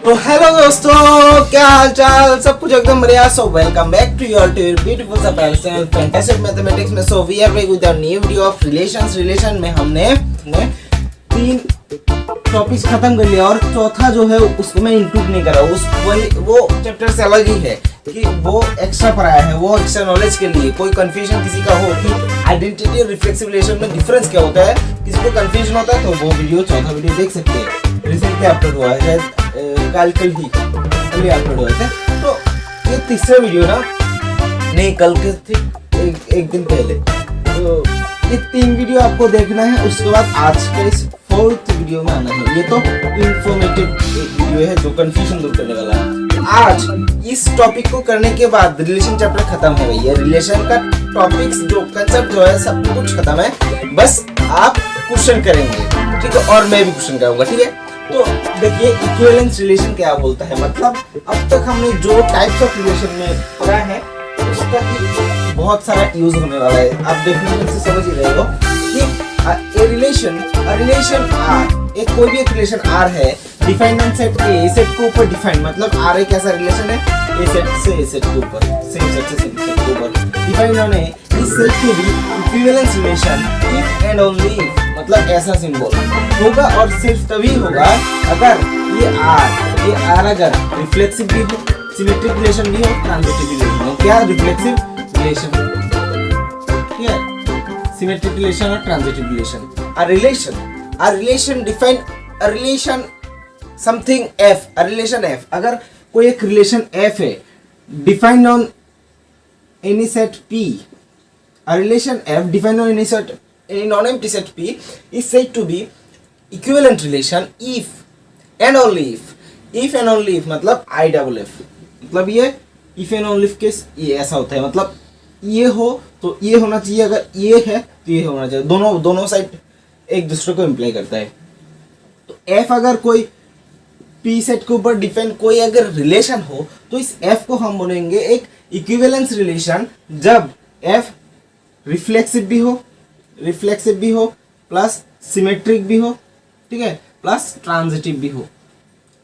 तो हेलो दोस्तों, क्या हाल चाल, सब कुछ एकदम बढ़िया। So welcome back to your beautiful सा चैनल फैंटास्टिक मैथमेटिक्स में। So we are back with a new video of relation में हमने 3 टॉपिक्स खत्म कर लिया और चौथा जो है उसको मैं इंक्लूड नहीं करा। वो चैप्टर से अलग ही है कि वो एक्स्ट्रा पढ़ाया है, वो एक्स्ट्रा नॉलेज के लिए। कोई कंफ्यूजन किसी का हो कि आइडेंटिटी और रिफ्लेक्सिव रिलेशन में डिफरेंस क्या होता है, किसी को कंफ्यूजन होता है तो वो वीडियो, चौथा वीडियो देख सकते हैं। रिसेंटली अपलोड हुआ है, कल अपलोड हुए थे। तो ये तीसरा वीडियो ना, नहीं कल के थे, एक दिन पहले। तो ये 3 वीडियो आपको देखना है, उसके बाद आज के इस 4th वीडियो में आना है। ये तो इंफॉर्मेटिव वीडियो है जो कंफ्यूजन दूर करने वाला है। आज इस टॉपिक को करने के बाद रिलेशन चैप्टर खत्म है भैया। रिलेशन का टॉपिक्स जो कंसेप्ट जो है सब कुछ खत्म है, बस आप क्वेश्चन करेंगे, ठीक है, और मैं भी क्वेश्चन करूंगा, ठीक है। तो देखिए इक्विवेलेंस रिलेशन क्या बोलता है, मतलब अब तक हमने जो टाइप्स ऑफ रिलेशन में पढ़ा है उसका ही बहुत सारा यूज होने वाला है। आप देखने से समझ ही रहे हो कि रिलेशन आर, एक कोई भी एक रिलेशन आर है defined on set A set के ऊपर डिफाइंड, मतलब आर एक ऐसा रिलेशन है ए सेट से ए सेट के ऊपर, सेम सेट से सेम सेट के ऊपर defined on A is said to be equivalence relation if and only if, मतलब ऐसा सिंबल होगा और सिर्फ तभी होगा अगर ये आर अगर रिफ्लेक्सिव भी हो, सिमेट्रिक रिलेशन भी हो, ट्रांजिटिव रिलेशन हो। क्या रिफ्लेक्सिव रिलेशन, ठीक है, सिमेट्रिक रिलेशन और transitive relation. A relation define a relation something f, a relation f, अगर कोई एक रिलेशन f है defined on any set p, a relation f defined on any non-empty set p is said to be equivalent relation if and only if मतलब I double f, मतलब ये if and only if case ये ऐसा होता है, मतलब ये हो तो ये होना चाहिए, अगर ये है तो ये होना चाहिए, दोनों साइड एक दूसरे को इम्प्लाई करता है। तो f अगर कोई p सेट के ऊपर डिफाइन कोई अगर रिलेशन हो तो इस f को हम बोलेंगे एक इक्विवेलेंस रिलेशन, जब f रिफ्लेक्सिव भी हो प्लस सिमेट्रिक भी हो, ठीक है, प्लस ट्रांजिटिव भी हो,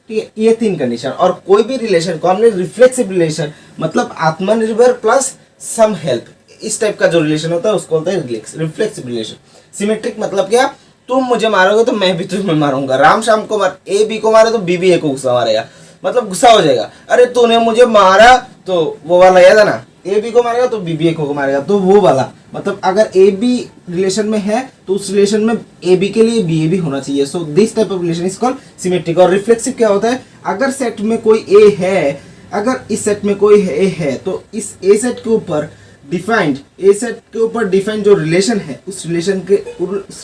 ठीक है। ये 3 कंडीशन। और कोई भी रिलेशन को हमने रिफ्लेक्सिव रिलेशन मतलब आत्मनिर्भर प्लस सम हेल्प, इस टाइप का जो रिलेशन होता है उसको बोलते हैं रिफ्लेक्सिव रिलेशन। सिमेट्रिक मतलब क्या, तुम मुझे मारोगे तो मैं भी तुम्हें मारूंगा, राम शाम को मार ए बी को मारे तो बी ए को गुस्सा मारेगा, मतलब गुस्सा हो जाएगा, अरे तूने मुझे मारा तो वो वाला याद है ना, ए बी को मारेगा तो बी ए को मारेगा, तो वो वाला, मतलब अगर ए बी रिलेशन में है तो उस रिलेशन में ए बी के लिए बी ए भी होना चाहिए। So this type of relation is called symmetric. और रिफ्लेक्सिव क्या होता है, अगर सेट में कोई ए है, अगर इस सेट में कोई ए है तो इस ए सेट के ऊपर डिफाइंड जो रिलेशन है उस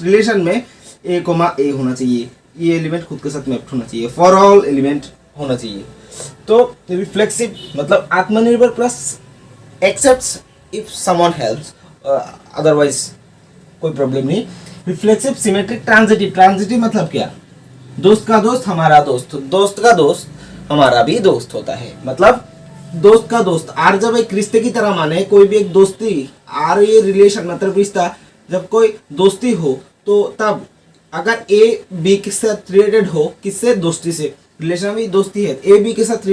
रिलेशन में ए कोमा ए होना चाहिए, ये एलिमेंट खुद के साथ मैप्ड होना चाहिए, फॉर ऑल एलिमेंट होना चाहिए। तो रिफ्लेक्सिव मतलब आत्मनिर्भर plus accepts if someone helps, otherwise कोई प्रॉब्लम नहीं। रिफ्लेक्सिव, सिमेट्रिक, ट्रांजिटिव मतलब क्या, दोस्त का दोस्त हमारा दोस्त, दोस्त का दोस्त हमारा भी दोस्त होता है, मतलब दोस्त का दोस्त। आर जब एक रिश्ते की तरह माने, कोई भी एक दोस्ती, आर ये रिलेशन मतलब रिश्ता, जब कोई दोस्ती हो तो तब अगर ए बी के साथ रिलेटेड हो, किससे, दोस्ती से, रिलेशन भी दोस्ती है, ए बी के साथ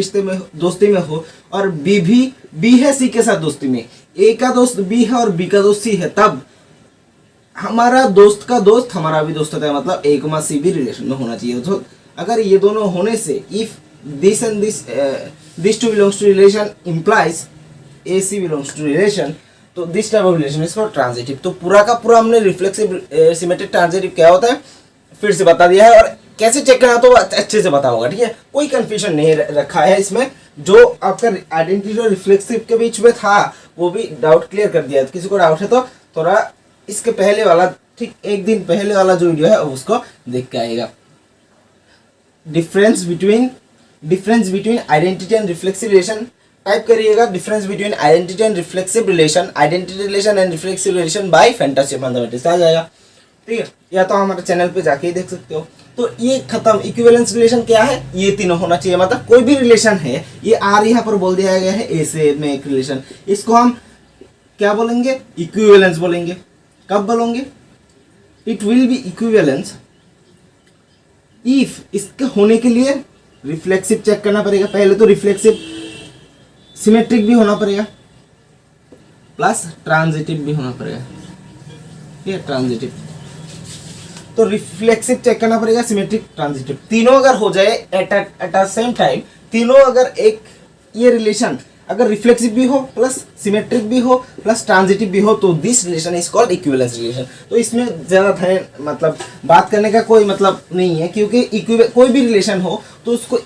दोस्ती में हो और बी है सी के साथ दोस्ती में, ए का दोस्त बी है और बी का दोस्त सी है, तब हमारा दोस्त का दोस्त हमारा भी दोस्त होता है, मतलब ए कोमा सी भी रिलेशन में होना चाहिए। तो अगर ये दोनों होने से if this and this two belongs to relation implies AC belongs to relation, तो this type of relation is called transitive। तो पूरा का पूरा हमने रिफ्लेक्सिव, सिमेट्रिक, ट्रांजिटिव क्या होता है फिर से बता दिया है, और कैसे चेक करना तो अच्छे से पता होगा, ठीक है, कोई कंफ्यूजन नहीं रखा है इसमें। जो आपका आइडेंटिटी और रिफ्लेक्सिव के बीच में था वो भी डाउट क्लियर कर दिया है। किसी को डाउट है तो थोड़ा इसके पहले वाला, ठीक एक दिन पहले वाला जो वीडियो है उसको देख के आएगा। Difference between identity and reflexive relation type करिएगा, difference between identity and reflexive relation, identity relation and reflexive relation by fantastic mathematics आ जाएगा, ठीक है, या तो हमारे चैनल पे जाके ही देख सकते हो। तो ये खत्म। इक्विवेलेंस रिलेशन क्या है, ये तीनों होना चाहिए, मतलब कोई भी रिलेशन है, ये आर यहाँ पर बोल दिया गया है ए से में एक रिलेशन, इसको हम क्या बोलेंगे, इक्विवेलेंस बोलेंगे। कब बोलेंगे, it will be equivalence if, इसके होने के लिए रिफ्लेक्सिव चेक करना पड़ेगा। पहले तो रिफ्लेक्सिव सिमेट्रिक भी होना पड़ेगा प्लस ट्रांजिटिव भी होना पड़ेगा। ये ट्रांजिटिव, तो रिफ्लेक्सिव चेक करना पड़ेगा, सिमेट्रिक, ट्रांजिटिव, तीनों अगर हो जाए एट अ सेम टाइम, तीनों अगर एक ये रिलेशन अगर रिफ्लेक्सिव भी हो प्लस सिमेट्रिक भी हो प्लस ट्रांजिटिव भी हो तो this relation is called equivalence relation. तो इसमें ज़्यादा मतलब बात करने का कोई मतलब नहीं है, क्योंकि कोई भी रिलेशन हो तो उसको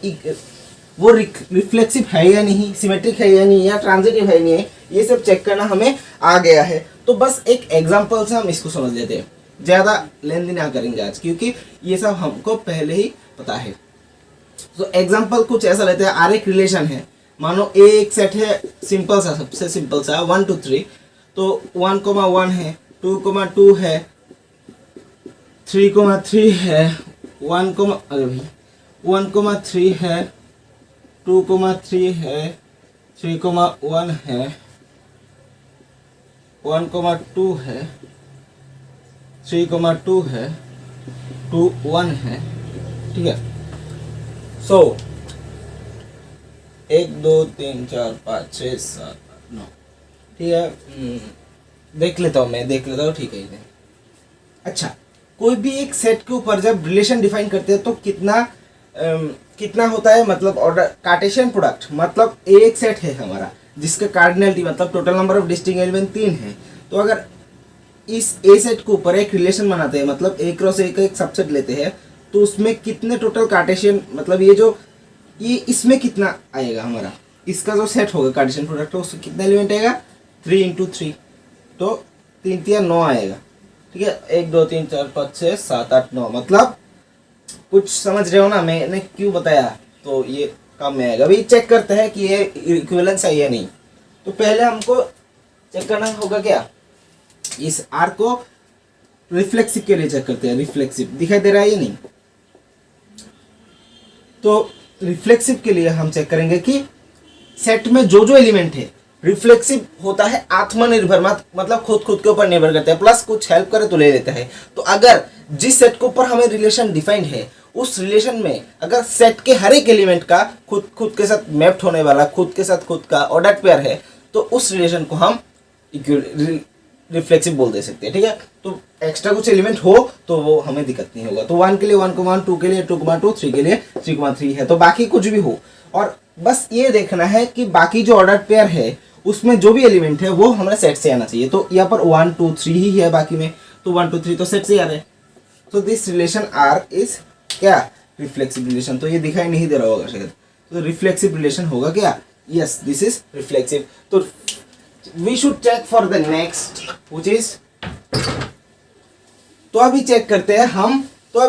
वो रिफ्लेक्सिव है या नहीं, सिमेट्रिक है या नहीं, या ट्रांजिटिव है नहीं है, ये सब चेक करना हमें आ गया है। तो बस एक एग्जाम्पल से हम इसको समझ लेते हैं, ज़्यादा लेंदी ना करेंगे आज, क्योंकि ये सब हमको पहले ही पता है। तो एग्जाम्पल कुछ ऐसा लेते हैं, आर एक रिलेशन है, मानो ए एक सेट है, सिंपल सा, सबसे सिंपल सा 1 2 3, तो 1,1 है, 2,2 है, 3,3 है, 1,3 है, 2,3 है, 3,1 है, 1,2 है, 3,2 है, 2 1 है, ठीक है। सो 1 2 3 4 5 6 7 8 9, ठीक है। देख लेता हूँ, मैं देख लेता हूँ, ठीक है। अच्छा, कोई भी एक सेट के ऊपर जब रिलेशन डिफाइन करते हैं तो कितना होता है, मतलब ऑर्डर कार्टेशियन प्रोडक्ट, मतलब एक सेट है हमारा जिसका कार्डिनलिटी मतलब total number of distinct element 3 है। तो अगर इस ए सेट के ऊपर एक रिलेशन बनाते हैं, मतलब ए क्रॉस ए का एक सबसेट लेते हैं, तो उसमें कितने टोटल कार्टेशियन, मतलब ये इसमें कितना आएगा हमारा, इसका जो सेट होगा कार्टेशियन प्रोडक्ट है उसमें कितना एलिमेंट आएगा, 3 × 3, तो 3 3 9 आएगा, ठीक है। 1 2 3 4 5 6 7 8 9, मतलब कुछ समझ रहे हो ना मैंने क्यों बताया, तो ये काम में आएगा। अभी चेक करते हैं कि ये इक्विवेलेंस है या नहीं। तो पहले हमको चेक करना होगा क्या, इस आर को रिफ्लेक्सिव के लिए चेक करते हैं। रिफ्लेक्सिव दिखाई दे रहा है या नहीं, तो रिफ्लेक्सिव के लिए हम चेक करेंगे कि सेट में जो एलिमेंट है रिफ्लेक्सिव होता है आत्मनिर्भर, मतलब खुद के ऊपर निर्भर करता है, प्लस कुछ हेल्प करे तो ले लेता है। तो अगर जिस सेट के ऊपर हमें रिलेशन डिफाइंड है उस रिलेशन में अगर सेट के हर एक एलिमेंट का खुद के साथ मैप्ड होने वाला, खुद के साथ खुद का ऑर्डर्ड पेयर है, तो उस रिलेशन को हम रिफ्लेक्सिव बोल दे सकते हैं, ठीक है। तो एक्स्ट्रा कुछ एलिमेंट हो तो वो हमें दिक्कत नहीं होगा। तो 1 के लिए 1,1, 2 के लिए 2,2, 3 के लिए 3,3 है, तो बाकी कुछ भी हो, और बस ये देखना है कि बाकी जो ऑर्डर्ड पेयर है उसमें जो भी एलिमेंट है वो हमारे सेट से आना चाहिए। तो यहाँ पर 1 2 3 ही है बाकी में, तो 1 2 3 तो सेट से आ रहे हैं। तो दिस रिलेशन आर इज क्या, रिफ्लेक्सिव रिलेशन। तो ये दिखाई नहीं दे रहा होगा शायद, तो रिफ्लेक्सिव रिलेशन होगा क्या, यस दिस इज रिफ्लेक्सिव। तो we should check for the next which is, तो अभी चेक करते हैं हम, तो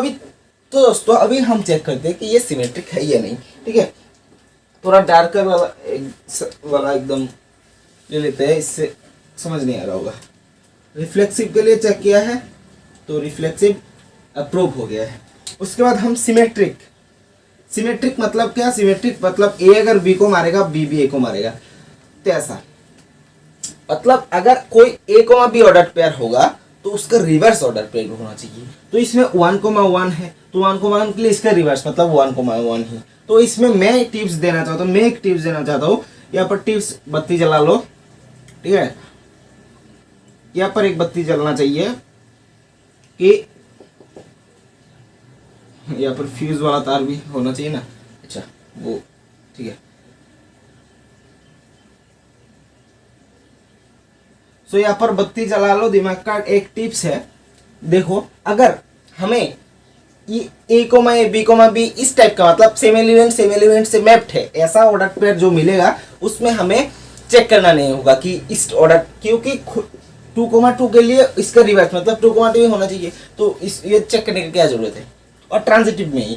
दोस्तों अभी हम चेक करते हैं कि ये सिमेट्रिक है या नहीं, ठीक है। थोड़ा डार्कर वाला एकदम ले लेते हैं, इससे समझ नहीं आ रहा होगा। रिफ्लेक्सिव के लिए चेक किया है तो रिफ्लेक्सिव अप्रूव हो गया है। उसके बाद हम सिमेट्रिक मतलब क्या, सिमेट्रिक मतलब ए अगर बी को मारेगा बी भी ए को मारेगा, तो ऐसा मतलब अगर कोई ए को बी ऑर्डर पेयर होगा तो उसका रिवर्स ऑर्डर पेयर होना चाहिए। तो इसमें 1,1 है, तो 1,1 के लिए इसका रिवर्स मतलब 1,1 ही। तो इसमें मैं टिप्स देना चाहता हूँ, यहाँ पर टिप्स बत्ती जला लो, ठीक है। यहाँ पर एक बत्ती जलना चाहिए कि यहाँ पर फ्यूज वाला तार भी होना चाहिए ना, अच्छा वो ठीक है। तो यहाँ पर बत्ती जला लो, दिमाग का एक टिप्स है। देखो अगर हमें ये A comma A B comma B इस टाइप का मतलब सेम एलिमेंट से मैप्ड है, ऐसा ऑर्डर पेयर जो मिलेगा उसमें हमें चेक करना नहीं होगा कि इस ऑर्डर, क्योंकि 2,2 के लिए इसका रिवर्स मतलब 2,2 होना चाहिए, तो इस ये चेक करने की क्या जरूरत है। और ट्रांजिटिव में ही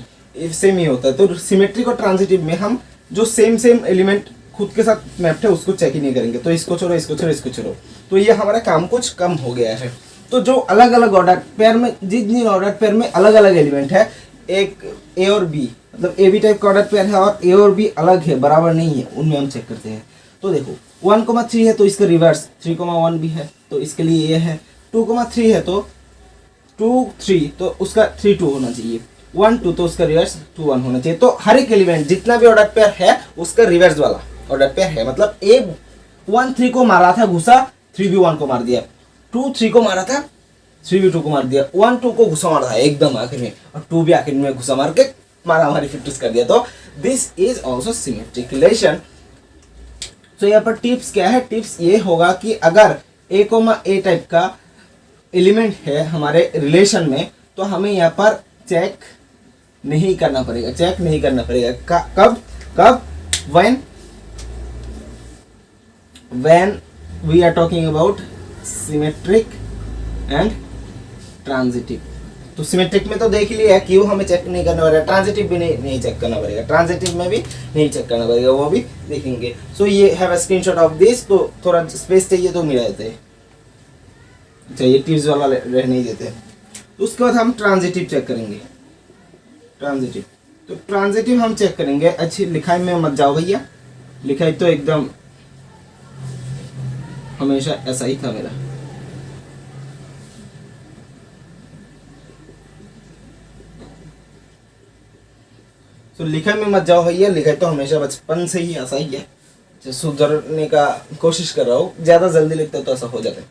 सेम ही होता है। तो सिमेट्रिक और ट्रांजिटिव में हम जो सेम एलिमेंट खुद के साथ मैप्ड है उसको चेक ही नहीं करेंगे। तो इसको छोड़ो, इसको छोड़ो, इसको छोड़ो, तो ये हमारा काम कुछ कम हो गया है। तो जो अलग अलग ऑर्डर पेयर में, जिन ऑर्डर पेयर में अलग अलग एलिमेंट है, एक ए और बी मतलब ए बी टाइप का ऑर्डर पेयर है और ए और बी अलग है, बराबर नहीं है, उनमें हम चेक करते हैं। तो देखो 1,3 है तो इसका रिवर्स 3,1 भी है, तो इसके लिए ये है। 2,3 है तो 2 3 तो उसका 3 2 होना चाहिए। 1 2 तो उसका रिवर्स 2 1 होना चाहिए। तो हर एक एलिमेंट जितना भी ऑर्डर पेयर है उसका रिवर्स वाला ऑर्डर पेयर है। मतलब ए 1 3 को मारा था घुसा, 3 भी 1 को मार दिया, 2 3 को मारा था, 3 भी 2 को मार दिया, 1 2 को घुसा मारा था एकदम आखिर में, और 2 भी आखिर में घुसा मार के मारा हमारी 50 कर दिया। तो this is also symmetric relation. तो यहाँ पर टिप्स क्या है, टिप्स ये होगा कि अगर ए टाइप का एलिमेंट है हमारे रिलेशन में तो हमें यहाँ पर चेक नहीं करना पड़ेगा, चेक नहीं करना पड़ेगा। कब कब when we are talking about symmetric and transitive। तो सिमेट्रिक में तो देख ही लिया क्यों हमें चेक नहीं करना पड़ेगा, ट्रांजिटिव भी नहीं चेक करना पड़ेगा, ट्रांजिटिव में भी नहीं चेक करना पड़ेगा, वो भी देखेंगे। सो ये have a screenshot of this. तो थोड़ा स्पेस चाहिए तो मिला देते हैं, अच्छा ये टिप्स वाला रहने ही देते हैं। तो उसके बाद हम ट्रांजिटिव चेक करेंगे, ट्रांजिटिव। तो ट्रांजिटिव हम चेक करेंगे, अच्छी लिखाई में मत जाओ भैया, लिखाई तो एकदम हमेशा ऐसा ही था मेरा। तो लिखाई में मत जाओ भैया, लिखाई तो हमेशा बचपन से ही ऐसा ही है, सुधरने का कोशिश कर रहा हूँ, ज्यादा जल्दी लिखते तो ऐसा हो जाता है।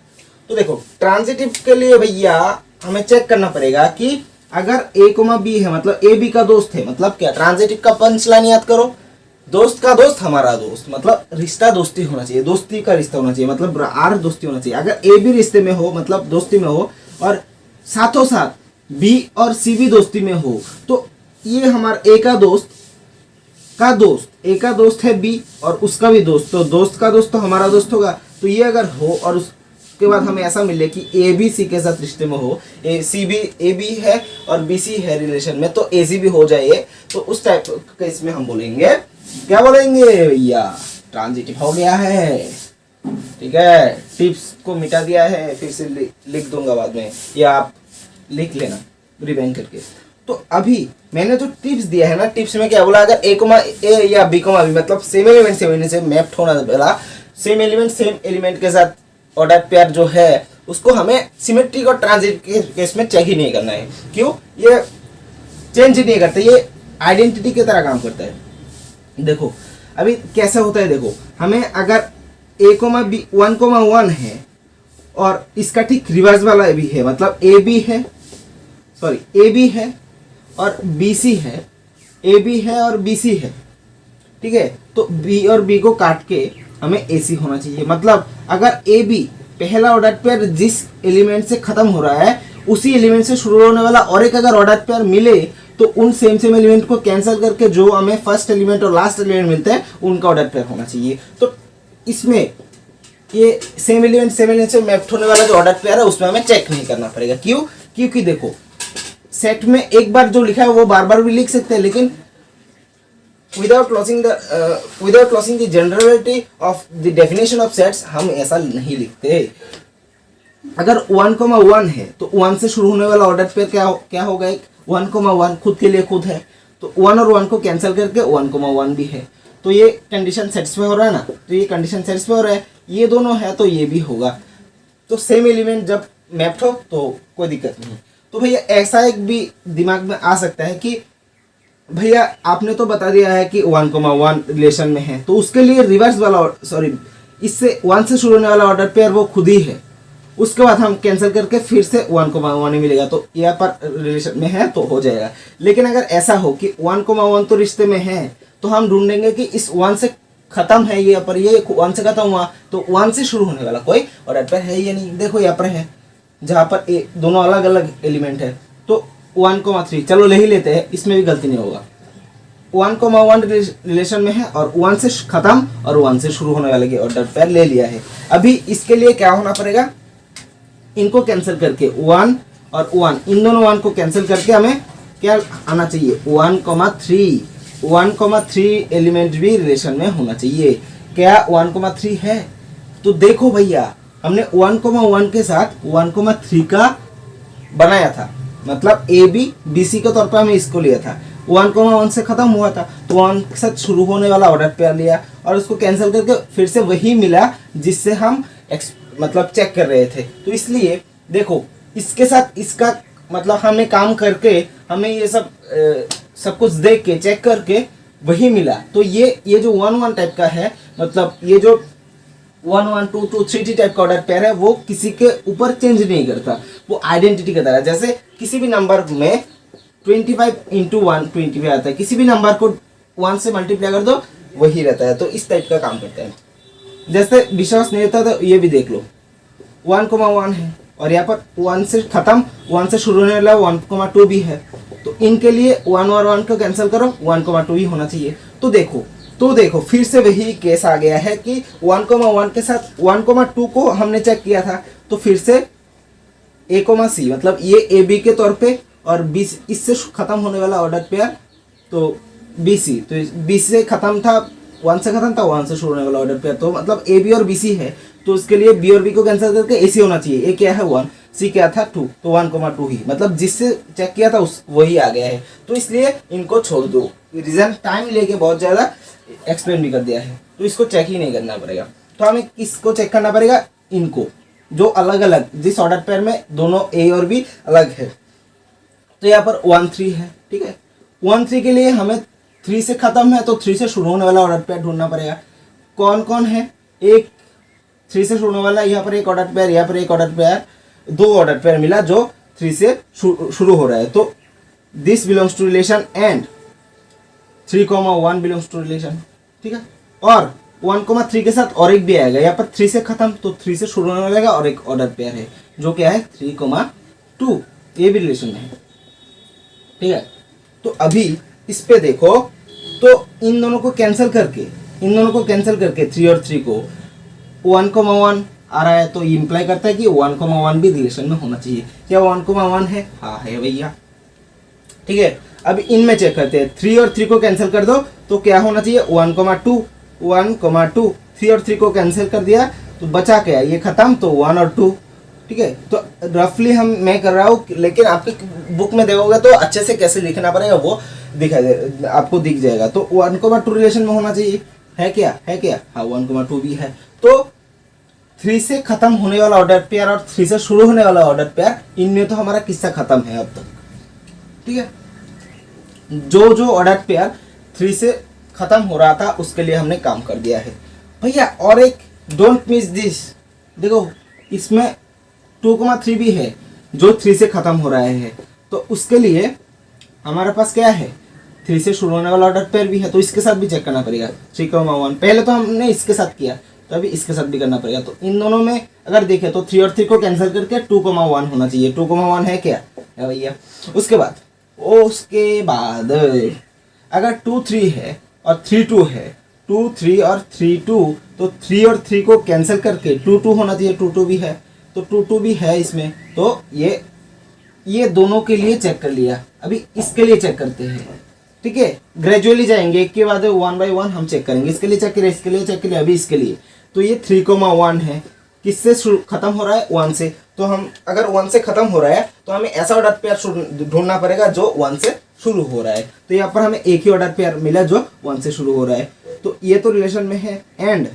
तो देखो ट्रांजिटिव के लिए भैया हमें चेक करना पड़ेगा कि अगर ए कोमा बी है मतलब ए बी का दोस्त है, मतलब क्या, ट्रांजिटिव का पंच लाइन याद करो, दोस्त का दोस्त हमारा दोस्त, मतलब रिश्ता दोस्ती होना चाहिए, दोस्ती का रिश्ता होना चाहिए, मतलब आर दोस्ती होना चाहिए। अगर ए भी रिश्ते में हो मतलब दोस्ती में हो और साथों साथ बी और सी भी दोस्ती में हो तो ये हमारा ए का दोस्त ए का दोस्त है बी और उसका भी दोस्त, तो दोस्त का दोस्त तो हमारा दोस्त होगा। तो ये अगर हो और उसके बाद हमें ऐसा मिले कि ए भी सी के साथ रिश्ते में हो, ए बी है और बी सी है रिलेशन में, तो ए सी भी हो जाए, तो उस टाइप का इसमें हम बोलेंगे, क्या बोलेंगे भैया, ट्रांजिटिव हो गया है। ठीक है, टिप्स को मिटा दिया है, फिर से लिख दूंगा बाद में, या आप लिख लेना रिवाइंड करके। तो अभी मैंने जो टिप्स दिया है ना, टिप्स में क्या बोला, अगर ए या बी बी मतलब सेम एलिमेंट से मैप्ड होना बोला, सेम एलिमेंट के साथ ऑर्डर पेयर जो है उसको हमें सिमेट्रिक और ट्रांजिट के केस में चेक ही नहीं करना है। क्यों, ये चेंज ही नहीं करते, ये आइडेंटिटी की तरह काम करता है। देखो अभी कैसा होता है, देखो हमें अगर ए बी 1 है और इसका ठीक रिवर्स वाला भी है, मतलब ए बी है और बी सी है, ए बी है और बी सी है, ठीक है, तो बी और बी को काट के हमें ए सी होना चाहिए। मतलब अगर ए बी पहला ऑर्डर पेयर जिस एलिमेंट से खत्म हो रहा है उसी एलिमेंट से शुरू होने वाला और एक अगर ऑर्डर पेयर मिले तो उन सेम एलिमेंट को कैंसिल करके जो हमें फर्स्ट एलिमेंट और लास्ट एलिमेंट मिलते हैं उनका ऑर्डर पेयर होना चाहिए। तो इसमें ये सेम एलिमेंट से मैप्ड होने वाला जो ऑर्डर पेयर है उसमें हमें चेक नहीं करना पड़ेगा। क्यों, क्योंकि देखो सेट में एक बार जो लिखा है वो बार बार भी लिख सकते हैं, लेकिन without losing the generality of the definition of sets हम ऐसा नहीं लिखते। अगर 1 है तो 1 से शुरू होने वाला ऑर्डर पेयर क्या होगा, एक 1 खुद के लिए खुद है, तो 1 और 1 को कैंसिल करके 1 भी है, तो ये कंडीशन सेटिस्फाई हो रहा है ना, तो ये कंडीशन सेटिस्फाई हो रहा है, ये दोनों है तो ये भी होगा। तो सेम एलिमेंट जब मैप्ड हो तो कोई दिक्कत नहीं। तो भैया ऐसा एक भी दिमाग में आ सकता है कि भैया आपने तो बता दिया है कि 1 रिलेशन में है, तो उसके लिए रिवर्स वाला इससे 1 से शुरू होने वाला ऑर्डर पेयर वो खुद ही है, उसके बाद हम कैंसिल करके फिर से 1 ही मिलेगा, तो यहाँ पर रिलेशन में है तो हो जाएगा। लेकिन अगर ऐसा हो कि 1 तो रिश्ते में है तो हम ढूंढेंगे कि इस 1 से खत्म है, ये पर ये 1 से खत्म हुआ तो 1 से शुरू होने वाला कोई ऑर्डर पेयर है या नहीं। देखो यहाँ पर है जहाँ पर दोनों अलग अलग एलिमेंट है, तो 1,3 चलो ले ही लेते हैं, इसमें भी गलती नहीं होगा। 1,1 रिलेशन में है और 1 से खत्म और 1 से शुरू होने वाले के ऑर्डर पेयर ले लिया है। अभी इसके लिए क्या होना पड़ेगा, इनको कैंसिल करके 1 और 1 इन दोनों 1 को कैंसिल करके हमें क्या आना चाहिए, 1,3 एलिमेंट भी रिलेशन में होना चाहिए। क्या 1,3 है, तो देखो भैया हमने 1,1 के साथ 1,3 का बनाया था, मतलब ए बी बी सी के तौर पर हमें इसको लिया था, 1,1 से खत्म हुआ था तो 1 के साथ शुरू होने वाला ऑर्डर पेयर लिया और उसको कैंसिल करके फिर से वही मिला जिससे हम मतलब चेक कर रहे थे। तो इसलिए देखो इसके साथ इसका मतलब हमें काम करके हमें ये सब सब कुछ देख के चेक करके वही मिला। तो ये जो 1-1 टाइप का है, मतलब ये जो 1-1 2-2 3T टाइप का ऑर्डर पेयर है वो किसी के ऊपर चेंज नहीं करता, वो आइडेंटिटी की तरह। जैसे किसी भी नंबर में 25 × 1 25 आता है, किसी भी नंबर को 1 से मल्टीप्लाई कर दो वही रहता है। तो इस टाइप का काम करता है। जैसे विश्वास नहीं होता तो ये भी देख लो, 1,1 है और यहाँ पर 1 से खत्म 1 से शुरू होने वाला 1,2 भी है। तो इनके लिए 1 और 1 को कैंसिल करो, 1,2 ही होना चाहिए। तो देखो फिर से वही केस आ गया है कि 1,1 के साथ 1,2 को हमने चेक किया था, तो फिर से A, C मतलब ये ए बी के तौर पे, और बी इससे खत्म होने वाला ऑर्डर पेयर तो बी सी, तो बी से खत्म था 1 से खत्म था 1 से शुरू होने वाला ऑर्डर पेयर, तो मतलब ए बी और बी सी है। तो उसके लिए बी और बी को कैंसिल करके ए सी होना चाहिए। ए क्या है 1, सी क्या था 2, तो 1,2 ही, मतलब जिससे चेक किया था उस वही आ गया है। तो इसलिए इनको छोड़ दो। रीजन टाइम लेके बहुत ज़्यादा एक्सप्लेन भी कर दिया है, तो इसको चेक ही नहीं करना पड़ेगा। तो हमें किसको चेक करना पड़ेगा, इनको, जो अलग अलग जिस ऑर्डर पेयर में दोनों ए और बी अलग है। तो यहाँ पर 1-3 है, ठीक है। 1-3 के लिए हमें 3 से खत्म है तो 3 से शुरू होने वाला ऑर्डर पेयर ढूंढना पड़ेगा। कौन कौन है, एक 3 से शुरू होने वाला, यहाँ पर एक ऑर्डर पेयर, यहाँ पर एक ऑर्डर पेयर, 2 ऑर्डर पेयर मिला जो 3 से शुरू हो रहा है। तो this belongs to relation and 3,1 belongs to relation, ठीक है। और 1,3 के साथ और एक भी आएगा, यहाँ पर 3 से खत्म तो 3 से शुरू होने वाला और एक ऑर्डर पेयर है जो क्या है 3,2, ये भी रिलेशन में है, ठीक है। तो अभी इस पे देखो, तो इन दोनों को कैंसिल करके 3 और 3 को 1,1 आ रहा है, तो ये इंप्लाई करता है कि 1,1 भी रिलेशन में होना चाहिए। क्या 1,1 है? हाँ है भैया, ठीक है। अब इनमें चेक करते हैं, 3 और 3 को कैंसिल कर दो तो क्या होना चाहिए 1,2, 3 और 3 को कैंसिल कर दिया तो बचा क्या, ये खत्म तो 1 और 2, ठीक है। तो रफली मैं कर रहा हूँ, लेकिन आपकी बुक में देखोगे तो अच्छे से कैसे लिखना पड़ेगा वो आपको दिख जाएगा। तो 1,2 रिलेशन में होना चाहिए, है क्या हाँ 1,2 भी है। तो 3 से खत्म होने वाला ऑर्डर पेयर और 3 से शुरू होने वाला ऑर्डर पेयर, इनमें तो हमारा किस्सा खत्म है अब तक, ठीक है। जो ऑर्डर पेयर 3 से खत्म हो रहा था उसके लिए हमने काम कर दिया है भैया। और एक डोंट मिस दिस, देखो इसमें 2,3 भी है जो 3 से खत्म हो रहा है, तो उसके लिए हमारे पास क्या है 3 से शुरू होने वाला ऑर्डर पेयर भी है, तो इसके साथ भी चेक करना पड़ेगा 3,1। पहले तो हमने इसके साथ किया, तो अभी इसके साथ भी करना पड़ेगा। तो इन दोनों में अगर देखें तो 3 और 3 को कैंसिल करके 2,1 होना चाहिए। 2,1 है क्या है भैया। उसके बाद अगर 2-3 है और 3-2 है, 2-3 और 3-2, तो 3 और 3 को कैंसिल करके 2-2 होना चाहिए। 2-2 भी है, तो 2-2 भी है इसमें। तो ये दोनों के लिए चेक कर लिया। अभी इसके लिए चेक करते हैं, ठीक है। ग्रेजुअली जाएंगे, एक के बाद 1 by 1 हम चेक करेंगे। इसके लिए चेक करें, इसके लिए चेक करें, अभी इसके लिए। तो ये 3,1 है, किससे खत्म हो रहा है 1 से। तो हम अगर 1 से खत्म हो रहा है तो हमें ऐसा ऑर्डर पेयर ढूंढना पड़ेगा जो 1 से शुरू हो रहा है। तो यहाँ पर हमें एक ही ऑर्डर पेयर मिला जो 1 से शुरू हो रहा है, तो ये तो रिलेशन में है। एंड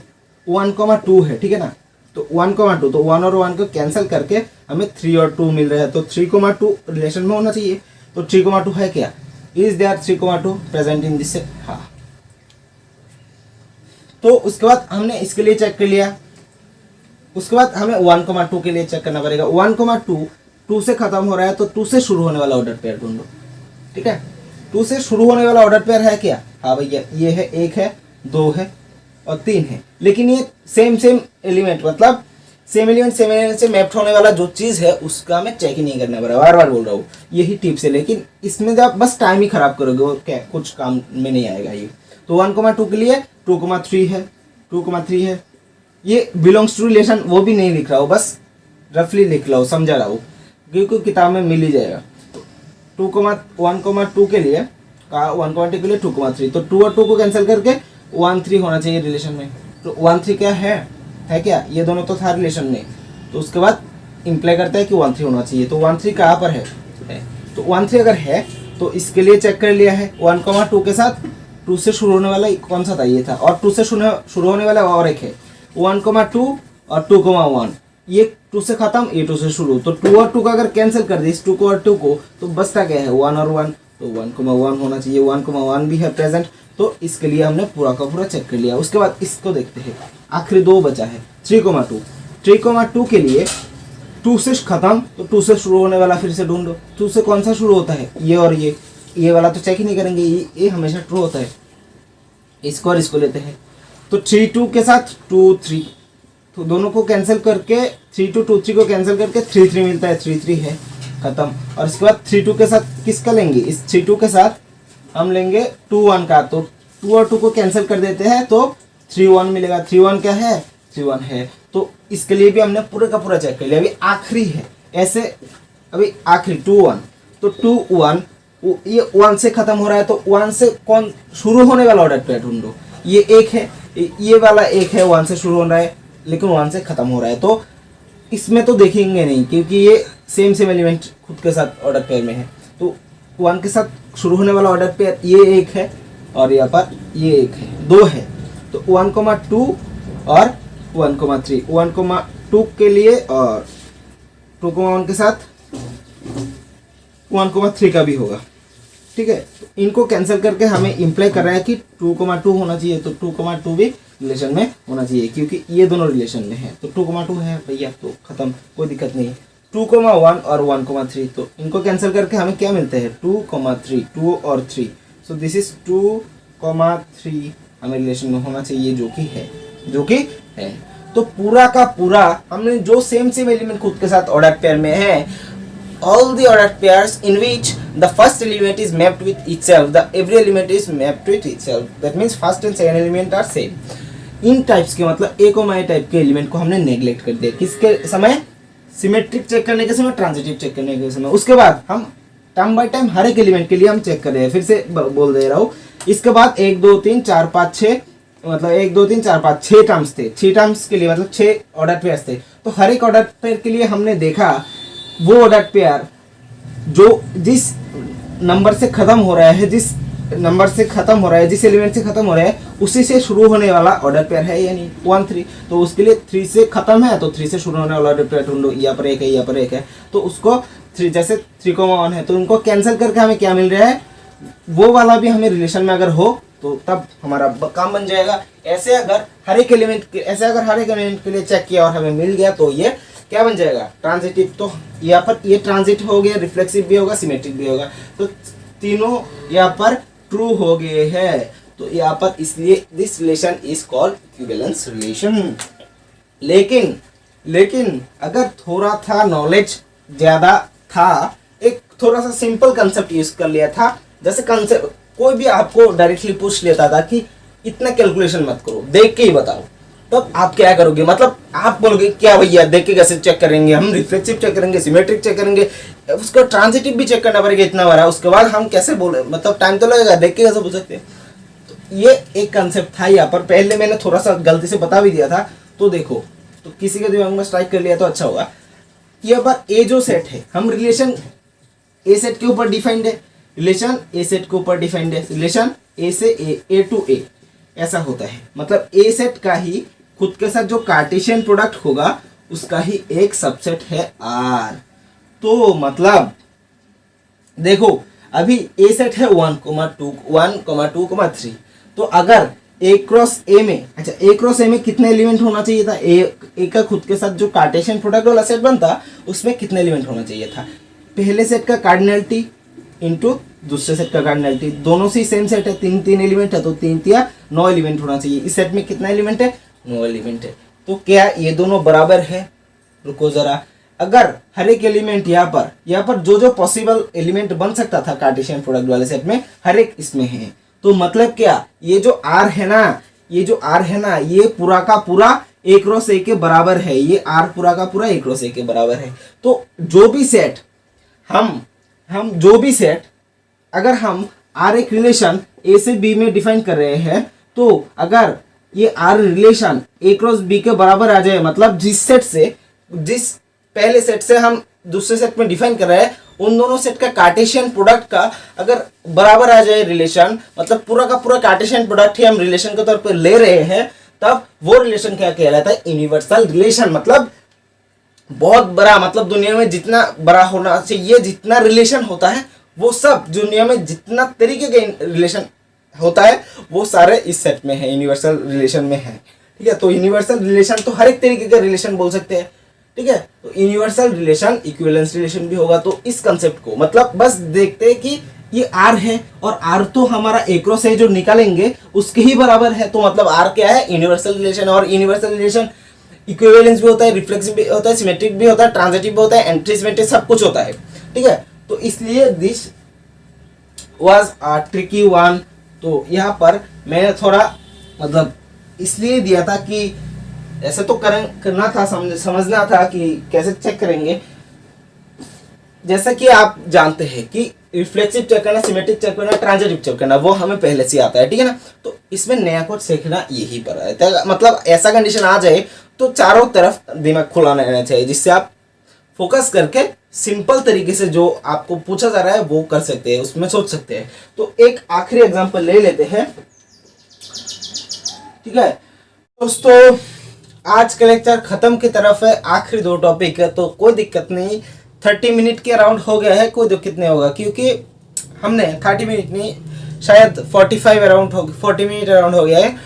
1,2 है, ठीक है ना। तो 1,2, तो 1 और 1 को कैंसिल करके हमें 3 और 2 मिल रहा है, तो 3,2 रिलेशन में होना चाहिए। तो 3,2 है क्या, is there 3,2 present in this set, हाँ। तो उसके बाद हमने इसके लिए चेक कर लिया। उसके बाद हमें 1,2 के लिए चेक करना पड़ेगा। 1,2 2 से खत्म हो रहा है, तो 2 से शुरू होने वाला ऑर्डर पेयर ढूंढो, ठीक है। 2 से शुरू होने वाला ऑर्डर पेयर है क्या, हाँ भैया ये है, 1 है, 2 है और 3 है। लेकिन ये सेम एलिमेंट, मतलब सेम एलिमेंट से मैप्ड होने वाला जो चीज़ है उसका हमें चेक ही नहीं करना पड़ा। बार बार बोल रहा हूँ, यही टिप्स है। लेकिन इसमें जब आप बस टाइम ही खराब करोगे और क्या कुछ काम में नहीं आएगा ये। तो 1,2 के लिए 2,3 है, 2,3 है। ये बिलोंग्स टू रिलेशन वो भी नहीं लिख रहा हूँ, बस रफली लिख रहा हूँ, समझा रहा हूँ, क्योंकि किताब में मिल ही जाएगा। 1,2 के लिए 1,2 के लिए 2,3, तो 2 और 2 को कैंसिल करके 1,3 होना चाहिए रिलेशन में। तो 1,3 क्या है क्या, ये दोनों तो था रिलेशन में, तो उसके बाद इंप्लाई करता है कि 1,3 होना चाहिए। तो 1,3 कहाँ पर है, तो 1,3 अगर है तो इसके लिए चेक कर लिया है। 1,2 के साथ 2 से शुरू होने वाला कौन सा था, ये था। और 2 से शुरू होने वाला और एक है 1,2 और 2,1, ये 2 से खत्म, ये 2 से शुरू। तो 2 और 2 का अगर कैंसिल कर दी, इस 2 को और 2 को, तो बचता क्या है 1 और 1, तो 1,1 होना चाहिए, 1,1 भी है प्रेजेंट। तो इसके लिए हमने पूरा का पूरा चेक कर लिया। उसके बाद इसको देखते हैं, आखिरी 2 बचा है 3,2। 3,2 के लिए 2 से खत्म, तो 2 से शुरू होने वाला फिर से ढूंढो। 2 से कौन सा शुरू होता है, ये और ये वाला तो चेक ही नहीं करेंगे, ये हमेशा ट्रू होता है। इसको और इसको लेते हैं, तो 3,2 के साथ 2,3, तो दोनों को कैंसिल करके 3,2 2,3 को कैंसिल करके 3,3 मिलता है, 3,3 है खत्म। और इसके बाद 3,2 के साथ किसका लेंगे, इस 3,2 के साथ हम लेंगे 2,1 का, तो 2 और 2 को कैंसिल कर देते हैं तो 3,1 मिलेगा। 3,1 क्या है, 3,1 है। तो इसके लिए भी हमने पूरे का पूरा चेक कर लिया। अभी आखिरी है ऐसे, अभी आखिरी 2,1, तो 2,1 ये 1 से खत्म हो रहा है, तो 1 से कौन शुरू होने वाला ऑर्डर पेयर ढूंढो। ये 1 है, ये वाला 1 है, 1 से शुरू हो रहा है लेकिन 1 से खत्म हो रहा है, तो इसमें तो देखेंगे नहीं क्योंकि ये सेम एलिमेंट खुद के साथ ऑर्डर पेयर में है। तो 1 के साथ शुरू होने वाला ऑर्डर पेयर ये 1 है और यहाँ पर ये 1 है, 2 है। तो 1,2 और 1,3, 1,2 के लिए और 2,1 के साथ 1,3 का भी होगा, ठीक है। तो इनको कैंसिल करके हमें इम्प्लाई कर रहा है कि 2,2 होना चाहिए, तो 2,2 भी रिलेशन में होना चाहिए क्योंकि ये दोनों रिलेशन में है। तो 2,2 है भैया, तो खत्म, कोई दिक्कत नहीं। 2,1 और 1,3, तो इनको कैंसिल करके हमें क्या मिलते हैं, 2,3, 2 और 3, सो दिस इज 2,3 हमें रिलेशन में होना चाहिए, जो कि है। तो पूरा का पूरा हमने जो सेम एलिमेंट खुद के साथ ऑर्डर पेयर में है, all the ordered pairs in which the first element is mapped with itself, the every element is mapped with itself, that means first and second element are same। In types के मतलब ए को माई type के element को हमने neglect कर दिया, किसके समय, सिमेट्रिक चेक करने के समय, ट्रांजिटिव चेक करने के समय। उसके बाद हम टाइम बाय टाइम हर एक एलिमेंट के लिए हम चेक कर रहे हैं, फिर से बोल दे रहा हूँ। इसके बाद 1 2 3 4 5 6 मतलब 1 2 3 4 5 6 टर्म्स थे, 6 टर्म्स के लिए मतलब 6 ऑर्डर पेयर्स थे। तो हर एक ऑर्डर पेयर के लिए हमने देखा वो ऑर्डर पेयर जो जिस नंबर से खत्म हो रहा है, जिस एलिमेंट से खत्म हो रहा है उसी से शुरू होने वाला ऑर्डर पेयर है, यानी 1 3। तो उसके लिए 3 से खत्म है तो 3 से शुरू होने वाला ऑर्डर पेयर ढूंढो। यहाँ पर 1 है, यहाँ पर 1 है, तो उसको 3, जैसे 3,1 है तो उनको कैंसिल करके हमें क्या मिल रहा है, वो वाला भी हमें रिलेशन में अगर हो तो तब हमारा काम बन जाएगा। ऐसे अगर हर एक एलिमेंट के लिए चेक किया और हमें मिल गया तो ये क्या बन जाएगा, ट्रांजिटिव। तो यहाँ पर ये ट्रांजिट हो गया, रिफ्लेक्सिव भी होगा, सिमेट्रिक भी होगा, तो तीनों यहाँ पर ट्रू हो गए हैं। तो यहाँ पर इसलिए this relation is called equivalence relation. लेकिन अगर थोड़ा था नॉलेज ज्यादा था, एक थोड़ा सा सिंपल कंसेप्ट यूज कर लिया था, जैसे कंसेप्ट कोई भी आपको डायरेक्टली पूछ लेता था कि इतना कैलकुलेशन मत करो, देख के ही बताओ, तब आप क्या करोगे, मतलब आप बोलोगे क्या भैया देख के कैसे चेक करेंगे, हम रिफ्लेक्सिव चेक करेंगे, सिमेट्रिक चेक करेंगे, उसका ट्रांजिटिव भी चेक करना पड़ेगा इतना बड़ा, उसके बाद हम कैसे बोले, मतलब टाइम तो लगेगा, देख के कैसे बोल सकते हैं। तो ये एक कंसेप्ट था यहाँ पर, पहले मैंने थोड़ा सा गलती से बता भी दिया था, तो देखो तो किसी के दिमाग में स्ट्राइक कर लिया तो अच्छा होगा। यहाँ पर ए जो सेट है, हम रिलेशन ए सेट के ऊपर डिफाइंड है, रिलेशन ए सेट के ऊपर डिफाइंड है, रिलेशन ए से ए टू ए ऐसा होता है, मतलब ए सेट का ही खुद के साथ जो कार्टेशियन प्रोडक्ट होगा उसका ही एक सबसेट है आर। तो मतलब देखो अभी ए सेट है 1,2,3, तो अगर ए क्रॉस ए में, अच्छा ए क्रॉस ए में कितने एलिमेंट होना चाहिए था, ए का खुद के साथ जो कार्टेशियन प्रोडक्ट वाला सेट बनता उसमें कितने एलिमेंट होना चाहिए था, पहले सेट का कार्डिनलिटी इंटू दूसरे सेट का कार्डिनलिटी, दोनों से सेम सेट है, 3 एलिमेंट है तो 3 या 9 एलिमेंट होना चाहिए। इस सेट में कितना एलिमेंट है, 9 एलिमेंट है। तो क्या ये दोनों बराबर है, रुको जरा, अगर हर एक एलिमेंट यहाँ पर जो पॉसिबल एलिमेंट बन सकता था कार्टेशियन प्रोडक्ट वाले सेट में, हर एक इसमें है, तो मतलब क्या, ये जो आर है ना, ये पूरा का पूरा ए क्रॉस ए के बराबर है, ये आर पूरा का पूरा ए क्रॉस ए के बराबर है। तो जो भी सेट अगर हम आर एक रिलेशन ए से बी में डिफाइन कर रहे हैं, तो अगर ये R relation A cross B के बराबर आ जाए, मतलब जिस पहले सेट से हम दूसरे सेट में डिफाइन कर रहे हैं, उन दोनों सेट का कार्टेशियन प्रोडक्ट का अगर बराबर आ जाए रिलेशन, मतलब पूरा का पूरा कार्टेशियन प्रोडक्ट ही हम रिलेशन के तौर पर ले रहे हैं, तब वो रिलेशन क्या कहलाता है, यूनिवर्सल रिलेशन। मतलब बहुत बड़ा, मतलब दुनिया में जितना बड़ा होना चाहिए, जितना रिलेशन होता है वो सब दुनिया में जितना तरीके के रिलेशन होता है वो सारे इस सेट में है, यूनिवर्सल रिलेशन में है। ठीक है, तो यूनिवर्सल रिलेशन तो हर एक तरीके का रिलेशन बोल सकते हैं। ठीक है, तो यूनिवर्सल रिलेशन इक्विवेलेंस रिलेशन भी होगा। तो इस कंसेप्ट को मतलब बस देखते हैं कि ये आर है और आर तो हमारा एक्रॉस है जो निकालेंगे उसके ही बराबर है। तो मतलब आर क्या है, यूनिवर्सल रिलेशन। और यूनिवर्सल रिलेशन इक्विवेलेंस भी होता है, रिफ्लेक्सिव भी होता है, सिमेट्रिक भी होता है, ट्रांजिटिव भी होता है, एंटी सिमेट्रिक, सब कुछ होता है। ठीक है, तो इसलिए this was a tricky one. तो यहाँ पर मैंने थोड़ा मतलब इसलिए दिया था कि ऐसे तो करना था, समझना था कि कैसे चेक करेंगे। जैसा कि आप जानते हैं कि रिफ्लेक्सिव चेक करना, सिमेट्रिक चेक करना, ट्रांजिटिव चेक करना वो हमें पहले से आता है। ठीक है ना, तो इसमें नया कुछ सीखना यही पर है। तो मतलब ऐसा कंडीशन आ जाए तो चारों तरफ दिमाग खुला रहना चाहिए, जिससे आप फोकस करके सिंपल तरीके से जो आपको पूछा जा रहा है वो कर सकते हैं, उसमें सोच सकते हैं। तो एक आखिरी एग्जांपल ले लेते हैं। ठीक है दोस्तों, आज का लेक्चर खत्म की तरफ है, आखिरी 2 टॉपिक है, तो कोई दिक्कत नहीं। 30 मिनट के अराउंड हो गया है, कोई दिक्कत नहीं होगा, क्योंकि हमने 30 मिनट नहीं शायद 45 अराउंड 40 मिनट अराउंड हो गया है।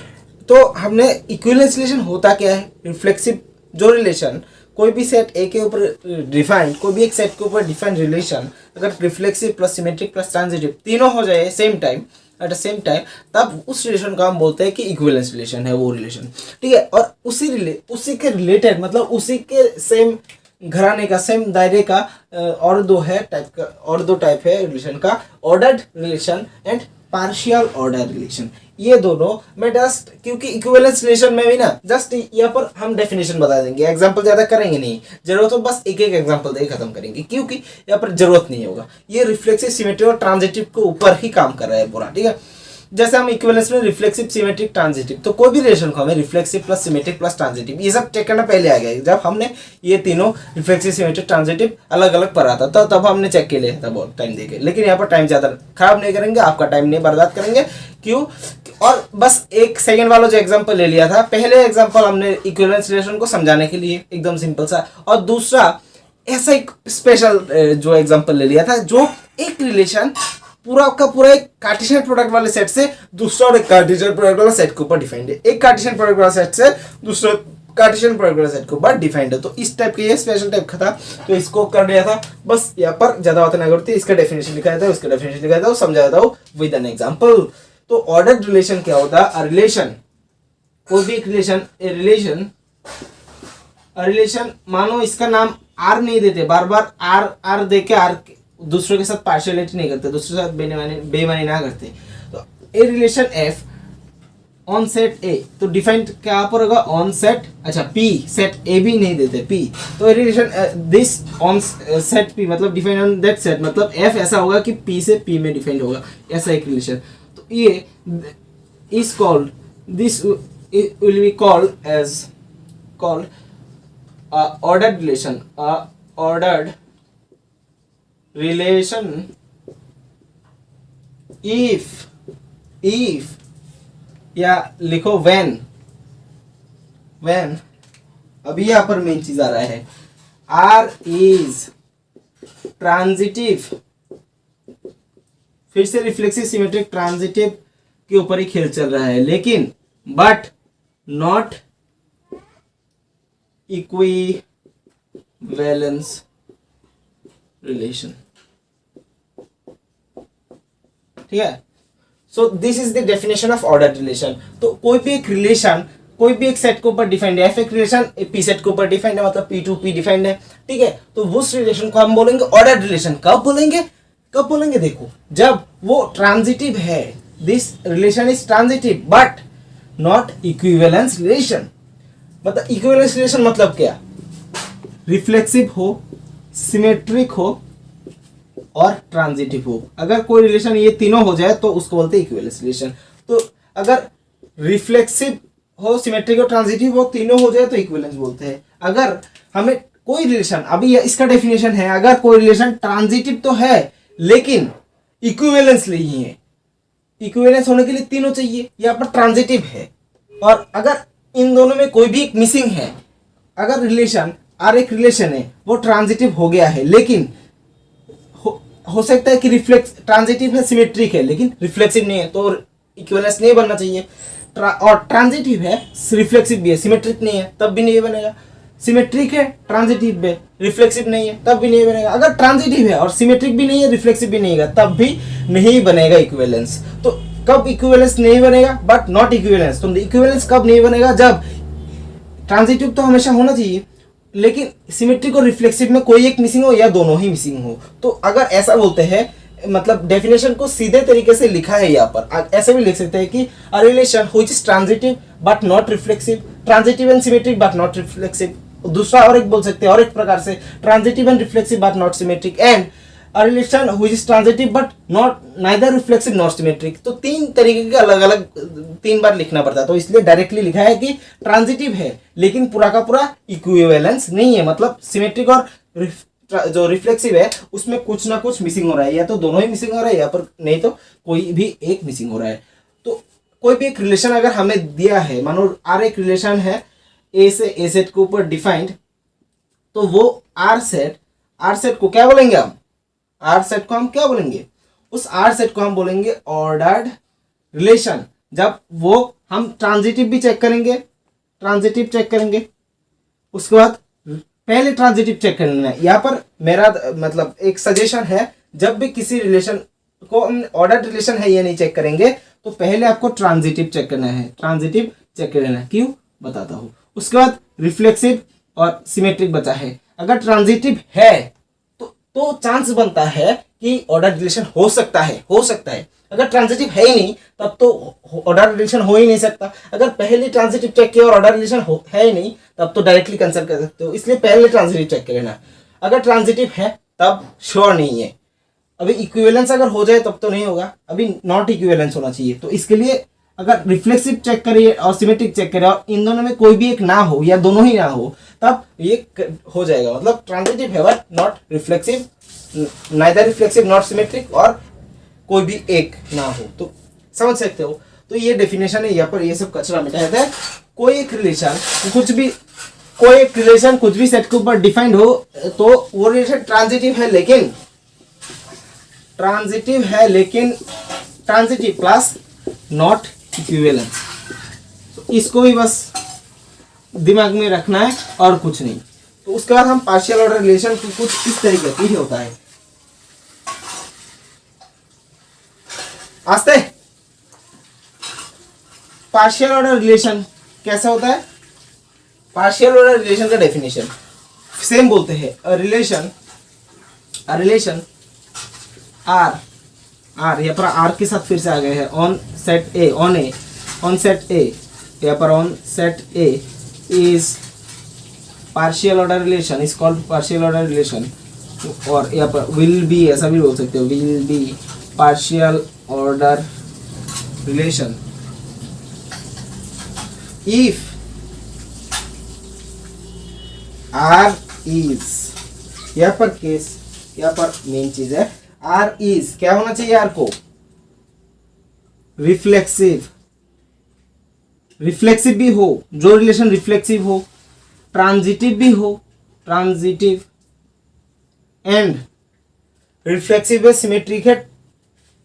तो हमने इक्विवेलेंस रिलेशन होता क्या है, रिफ्लेक्सिव जो रिलेशन कोई भी सेट ए के ऊपर डिफाइंड, कोई भी एक सेट के ऊपर डिफाइंड रिलेशन अगर reflexive plus symmetric plus transitive तीनों हो जाए same time at the same time, तब उस रिलेशन को हम बोलते हैं कि इक्विवेलेंस रिलेशन है वो रिलेशन। ठीक है, और उसी के रिलेटेड मतलब उसी के सेम घराने का, सेम दायरे का और दो टाइप है रिलेशन का, ordered relation and partial order relation. ये दोनों मैं जस्ट क्योंकि इक्विवेलेंस रिलेशन में भी ना जस्ट यहाँ पर हम डेफिनेशन बता देंगे, एग्जांपल ज्यादा करेंगे नहीं, जरूरत हो बस एक एक एग्जांपल दे खत्म करेंगे, क्योंकि यहाँ पर जरूरत नहीं होगा। ये रिफ्लेक्सिव, सिमेट्रिक और ट्रांजिटिव के ऊपर ही काम कर रहा है पूरा। ठीक है, जैसे हम इक्विवेलेंस में रिफ्लेक्सिव, सिमेट्रिक, ट्रांजिटिव, तो कोई भी रिलेशन को हमें reflexive plus symmetric plus transitive ये सब चेक करना पहले आ गया। जब हमने ये तीनों रिफ्लेक्सिव, सिमेट्रिक, ट्रांजिटिव अलग अलग पढ़ा था तो तब हमने चेक के लिया था बहुत टाइम देके। लेकिन यहाँ पर टाइम ज़्यादा खराब नहीं करेंगे, आपका टाइम नहीं बर्बाद करेंगे। क्यों? और बस एक सेकंड वाला जो एग्जाम्पल ले लिया था, पहले एग्जाम्पल हमने इक्विवेलेंस रिलेशन को समझाने के लिए एकदम सिंपल सा, और दूसरा ऐसा एक स्पेशल जो एग्जाम्पल ले लिया था जो एक रिलेशन पूरा का पूरा एक कार्टेशियन प्रोडक्ट वाले सेट से दूसरा और एक कार्टेशियन प्रोडक्ट वाला सेट के ऊपर डिफाइंड है, एक कार्टेशियन प्रोडक्ट वाला सेट से दूसरा कार्टेशियन प्रोडक्ट वाला सेट के ऊपर डिफाइंड है। तो इस टाइप के ये स्पेशल टाइप का था, तो इसको कर लिया था। बस यहाँ पर ज्यादा बात नहीं करती, इसका डेफिनेशन लिखा था, उसका डेफिनेशन लिखा था, समझा था विद एन एग्जांपल। तो ऑर्डर्ड रिलेशन क्या होता है? रिलेशन, कोई भी एक रिलेशन, रिलेशन मानो इसका नाम आर नहीं देते, बार बार आर दे के आर दूसरों के साथ पार्शियलिटी नहीं करते, दूसरों के साथ बेईमानी ना करते। तो a relation F on set A, तो डिफाइंड क्या पर होगा? ऑन सेट, अच्छा पी सेट ए भी नहीं देते पी, तो relation this on set P मतलब डिफाइंड ऑन दैट सेट, मतलब एफ ऐसा होगा कि पी से पी में डिफाइंड होगा, ऐसा एक रिलेशन। तो ये is called, this will be called as ordered relation, ordered relation if या लिखो when अभी यहाँ पर मेन चीज आ रहा है, R is transitive, फिर से रिफ्लेक्सिव, सिमेट्रिक, ट्रांजिटिव के ऊपर ही खेल चल रहा है, लेकिन बट नॉट इक्विवेलेंस रिलेशन। ठीक है, so this is the definition of ordered relation. तो कोई भी एक रिलेशन कोई भी एक सेट के ऊपर डिफाइंड है, एक रिलेशन पी सेट के ऊपर डिफाइंड है, मतलब पी टू पी डिफाइंड है। ठीक है, तो उस रिलेशन को हम बोलेंगे ऑर्डर्ड रिलेशन। कब बोलेंगे देखो, जब वो ट्रांजिटिव है, this relation is transitive but not equivalence relation. मतलब इक्विवेलेंस रिलेशन मतलब क्या? रिफ्लेक्सिव हो, सिमेट्रिक हो और ट्रांजिटिव हो। अगर कोई रिलेशन ये तीनों हो जाए तो उसको बोलते हैं इक्विवेलेंस रिलेशन। तो अगर रिफ्लेक्सिव हो, सिमेट्रिक और ट्रांजिटिव हो, तीनों हो जाए तो इक्विवेलेंस बोलते हैं। अगर हमें कोई रिलेशन, अभी इसका डेफिनेशन है, अगर कोई रिलेशन ट्रांजिटिव तो है लेकिन इक्विवेलेंस नहीं है, इक्विवेलेंस होने के लिए तीनों चाहिए, यहाँ पर ट्रांजिटिव है, और अगर इन दोनों में कोई भी एक मिसिंग है, अगर रिलेशन एक रिलेशन है वो ट्रांजिटिव हो गया है लेकिन हो सकता है कि रिफ्लेक्स ट्रांजिटिव है, सिमेट्रिक है, लेकिन रिफ्लेक्सिव नहीं है, तो इक्विवेलेंस नहीं बनना चाहिए। और ट्रांजिटिव है, रिफ्लेक्सिव भी है, सिमेट्रिक नहीं है, तब भी नहीं बनेगा। सिमेट्रिक है, ट्रांजिटिव है, रिफ्लेक्सिव नहीं है, तब भी नहीं बनेगा। अगर ट्रांजिटिव है और सिमेट्रिक भी नहीं है, रिफ्लेक्सिव भी नहीं है, तब भी नहीं बनेगा इक्विवेलेंस। तो कब इक्विवेलेंस नहीं बनेगा? But not equivalence. तो इक्विवेलेंस कब नहीं बनेगा? जब ट्रांजिटिव तो हमेशा होना चाहिए, लेकिन सिमेट्रिक और रिफ्लेक्सिव में कोई एक मिसिंग हो या दोनों ही मिसिंग हो। तो अगर ऐसा बोलते हैं, मतलब डेफिनेशन को सीधे तरीके से लिखा है यहाँ पर, ऐसे भी लिख सकते हैं कि a relation which is transitive but not reflexive, transitive and symmetric but not reflexive. दूसरा और एक बोल सकते हैं और एक प्रकार से, transitive and reflexive but not symmetric, and a relation which is transitive but not neither reflexive not symmetric. तो तीन तरीके के अलग अलग 3 बार लिखना पड़ता है, तो इसलिए डायरेक्टली लिखा है कि ट्रांजिटिव है लेकिन पूरा का पूरा इक्विवेलेंस नहीं है, मतलब सिमेट्रिक और जो रिफ्लेक्सिव है उसमें कुछ ना कुछ मिसिंग हो रहा है, या तो दोनों ही मिसिंग हो रहा है या पर नहीं तो कोई भी एक मिसिंग हो रहा है। तो कोई भी एक रिलेशन अगर हमें दिया है, मानो आर एक रिलेशन है ए से ए सेट के ऊपर डिफाइंड, तो वो आर सेट को क्या बोलेंगे हम? आर सेट को हम क्या बोलेंगे? उस आर सेट को हम बोलेंगे ऑर्डर्ड रिलेशन। जब वो हम ट्रांजिटिव भी चेक करेंगे, ट्रांजिटिव चेक करेंगे, उसके बाद पहले ट्रांजिटिव चेक कर लेना है। यहाँ पर मेरा मतलब एक सजेशन है, जब भी किसी रिलेशन को हम ऑर्डर्ड रिलेशन है ये नहीं चेक करेंगे, तो पहले आपको ट्रांजिटिव चेक करना है, ट्रांजिटिव चेक कर लेना है। क्यों बताता हूँ। उसके बाद रिफ्लेक्सिव और सिमेट्रिक बचा है। अगर ट्रांजिटिव है तो चांस बनता है कि ऑर्डर रिलेशन हो सकता है। अगर ट्रांजिटिव है ही नहीं तब तो ऑर्डर रिलेशन हो ही नहीं सकता। अगर पहले ट्रांजिटिव चेक किया और ऑर्डर रिलेशन है ही नहीं तब तो डायरेक्टली कैंसिल कर सकते हो, इसलिए पहले ट्रांजिटिव चेक कर लेना। अगर ट्रांजिटिव है तब श्योर नहीं है। अभी इक्विवेलेंस अगर हो जाए तब तो नहीं होगा, अभी नॉट इक्विवेलेंस होना चाहिए। तो इसके लिए अगर रिफ्लेक्सिव चेक करिए और सिमेट्रिक चेक करिए और इन दोनों में कोई भी एक ना हो या दोनों ही ना हो, तब ये हो जाएगा, मतलब ट्रांजिटिव है but not reflexive, neither reflexive not symmetric, और कोई भी एक ना हो। तो समझ सकते हो। तो ये डेफिनेशन है, यहाँ पर ये सब कचरा मिटाया जाता है। कोई एक रिलेशन कुछ भी सेट के ऊपर डिफाइंड हो तो वो रिलेशन ट्रांजिटिव है लेकिन ट्रांजिटिव प्लस नॉट इक्विवेलेंस। तो इसको भी बस दिमाग में रखना है और कुछ नहीं। तो उसके बाद हम पार्शियल ऑर्डर रिलेशन कुछ इस तरीके की ही होता है। आस्ते पार्शियल ऑर्डर रिलेशन कैसा होता है? पार्शियल ऑर्डर रिलेशन का डेफिनेशन सेम बोलते हैं, अ रिलेशन आर यहाँ पर आर के साथ फिर से आ गए हैं, ऑन सेट ए यहाँ पर on set A is partial order relation, is called partial order relation. और यहाँ पर विल बी, ऐसा भी बोल सकते हो, will be partial order relation if R is, यहाँ पर केस, यहाँ पर मेन चीज है आर इज, क्या होना चाहिए आर को? रिफ्लेक्सिव भी हो, जो रिलेशन रिफ्लेक्सिव हो, ट्रांजिटिव भी हो, ट्रांजिटिव एंड रिफ्लेक्सिव है, सिमेट्रिक है,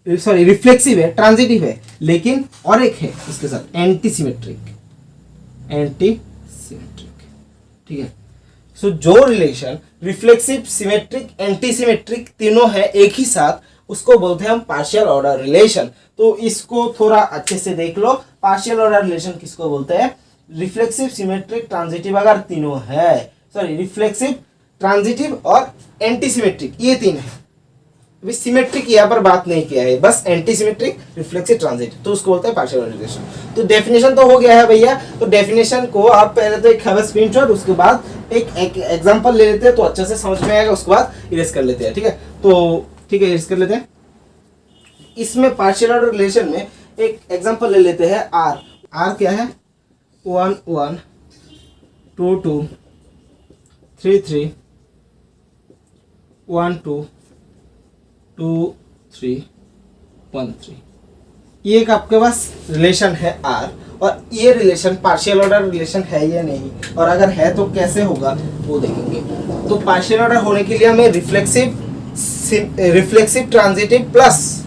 सॉरी रिफ्लेक्सिव है, ट्रांजिटिव है, लेकिन और एक है इसके साथ एंटी सिमेट्रिक, ठीक है। सो जो relation reflexive, symmetric, anti symmetric तीनों है एक ही साथ, उसको बोलते हैं हम पार्शियल ऑर्डर रिलेशन। तो इसको थोड़ा अच्छे से देख लो, पार्शियल ऑर्डर रिलेशन किसको बोलते हैं? रिफ्लेक्सिव, सिमेट्रिक, ट्रांजिटिव अगर तीनों है, सॉरी रिफ्लेक्सिव, ट्रांजिटिव और एंटी सिमेट्रिक, ये तीन है। अभी सिमेट्रिक यहाँ पर बात नहीं किया है, बस एंटी सिमेट्रिक, रिफ्लेक्सिव, ट्रांजिटिव, तो उसको बोलते हैं पार्शियल ऑर्डर रिलेशन। तो डेफिनेशन तो हो गया है भैया। तो डेफिनेशन को आप पहले तो एक स्क्रीनशॉट, उसके बाद एक एग्जांपल ले लेते हैं तो अच्छे से समझ में आएगा, उसके बाद इरेज कर लेते हैं। ठीक है, तो ठीक है, इरेज कर लेते हैं। इसमें पार्शियल ऑर्डर रिलेशन में एक एग्जांपल ले लेते हैं। आर क्या है? 1 1 2 2 3 3 1 2 2 3 1 3। ये एक आपके पास रिलेशन है आर, और ये रिलेशन पार्शियल ऑर्डर रिलेशन है या नहीं, और अगर है तो कैसे होगा वो देखेंगे। तो पार्शियल ऑर्डर होने के लिए हमें reflexive, reflexive, transitive plus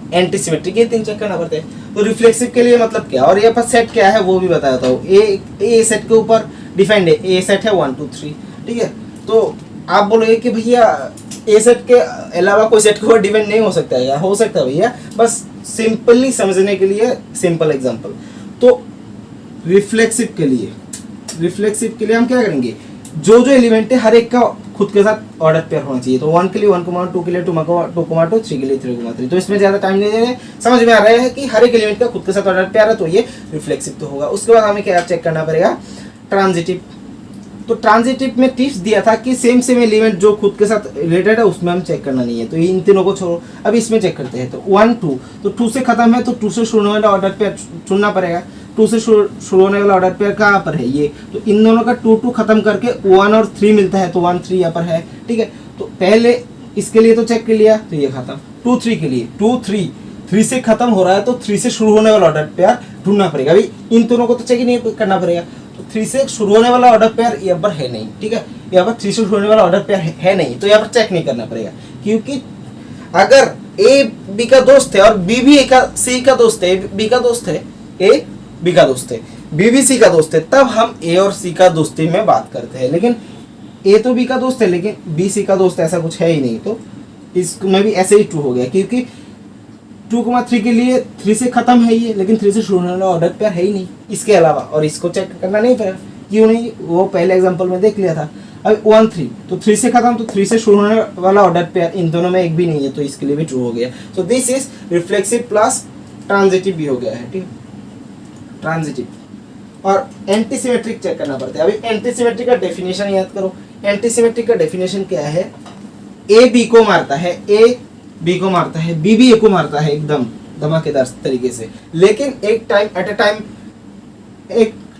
antisymmetric, ये तीन चेक करना पड़ता है। तो रिफ्लेक्सिव के लिए मतलब क्या, और ये पर सेट क्या है वो भी बताता हूँ। ए सेट के ऊपर डिफाइंड है, ए सेट है 1 2 3, ठीक है। तो आप बोलोगे कि भैया ए सेट के अलावा कोई सेट के ऊपर डिपेंड नहीं हो सकता है, या हो सकता है भैया, बस सिंपली समझने के लिए सिंपल एग्जांपल। तो रिफ्लेक्सिव के लिए हम क्या करेंगे, जो एलिमेंट है हर एक का खुद के साथ ऑर्डर पेयर होना चाहिए। तो 1 के लिए 1, 2 के लिए 2, 2, 3 के लिए 3, तो इसमें ज्यादा टाइम नहीं दे रहे, समझ में आ रहा है कि हर एक एलिमेंट का खुद के साथ ऑर्डर पेयर है, तो ये रिफ्लेक्सिव तो होगा। उसके बाद हमें क्या चेक करना पड़ेगा, ट्रांजिटिव। तो ट्रांजिटिव में टिप्स दिया था कि सेम एलिमेंट जो खुद के साथ रिलेटेड है उसमें हम चेक करना नहीं है, तो इन तीनों को छोड़ो। अब इसमें चेक करते हैं। तो 1 2, तो 2 से खत्म है, तो 2 से शुरू होने वाला ऑर्डर पेयर चुनना पड़ेगा। 2 से शुरू होने वाला ऑर्डर पेयर कहाँ पर है, ये। तो इन दोनों का 2 2 खत्म करके 1 और 3 मिलता है, तो 1 3 यहाँ पर है, ठीक है। तो पहले इसके लिए तो चेक कर लिया, तो ये खत्म। 2 3 के लिए 2 3 से खत्म हो रहा है, तो 3 से शुरू होने वाला ऑर्डर पेयर ढूंढना पड़ेगा। अभी इन दोनों को तो चेक ही नहीं करना पड़ेगा। तो 3 से शुरू होने वाला ऑर्डर पेयर यहाँ पर है नहीं, ठीक है। यहाँ पर 3 से शुरू होने वाला ऑर्डर पेयर है नहीं, तो यहाँ पर चेक नहीं करना पड़ेगा, क्योंकि अगर ए बी का दोस्त है और बी भी सी का दोस्त है, बी का दोस्त है, ए बी का दोस्त है, बी भी सी का दोस्त है, तब हम ए और सी का दोस्ती में बात करते हैं। लेकिन ए तो बी का दोस्त है लेकिन बी सी का दोस्त ऐसा कुछ है ही नहीं, तो इसमें भी ऐसे ही ट्रू हो गया, क्योंकि 2,3 के लिए 3 से खत्म है ये, लेकिन 3 से शुरू होने वाला ऑर्डर पेयर है ही नहीं इसके अलावा, और इसको चेक करना नहीं पड़ा। क्यों नहीं, वो पहले एग्जांपल में देख लिया था। अब 1 3, तो 3 से खत्म, तो 3 से शुरू होने वाला ऑर्डर पेयर इन दोनों में एक भी नहीं है, तो इसके लिए भी ट्रू हो गया। So this is reflexive plus transitive भी हो गया है, ठीक है, ट्रांजिटिव। और एंटीसिमेट्रिक चेक करना पड़ता है। अभी एंटीसिमेट्रिक का डेफिनेशन याद करो। एंटीसिमेट्रिक का डेफिनेशन क्या है, ए बी को मारता है, ए बी को मारता है, बी भी ए को मारता है एकदम धमाकेदार तरीके से, लेकिन एक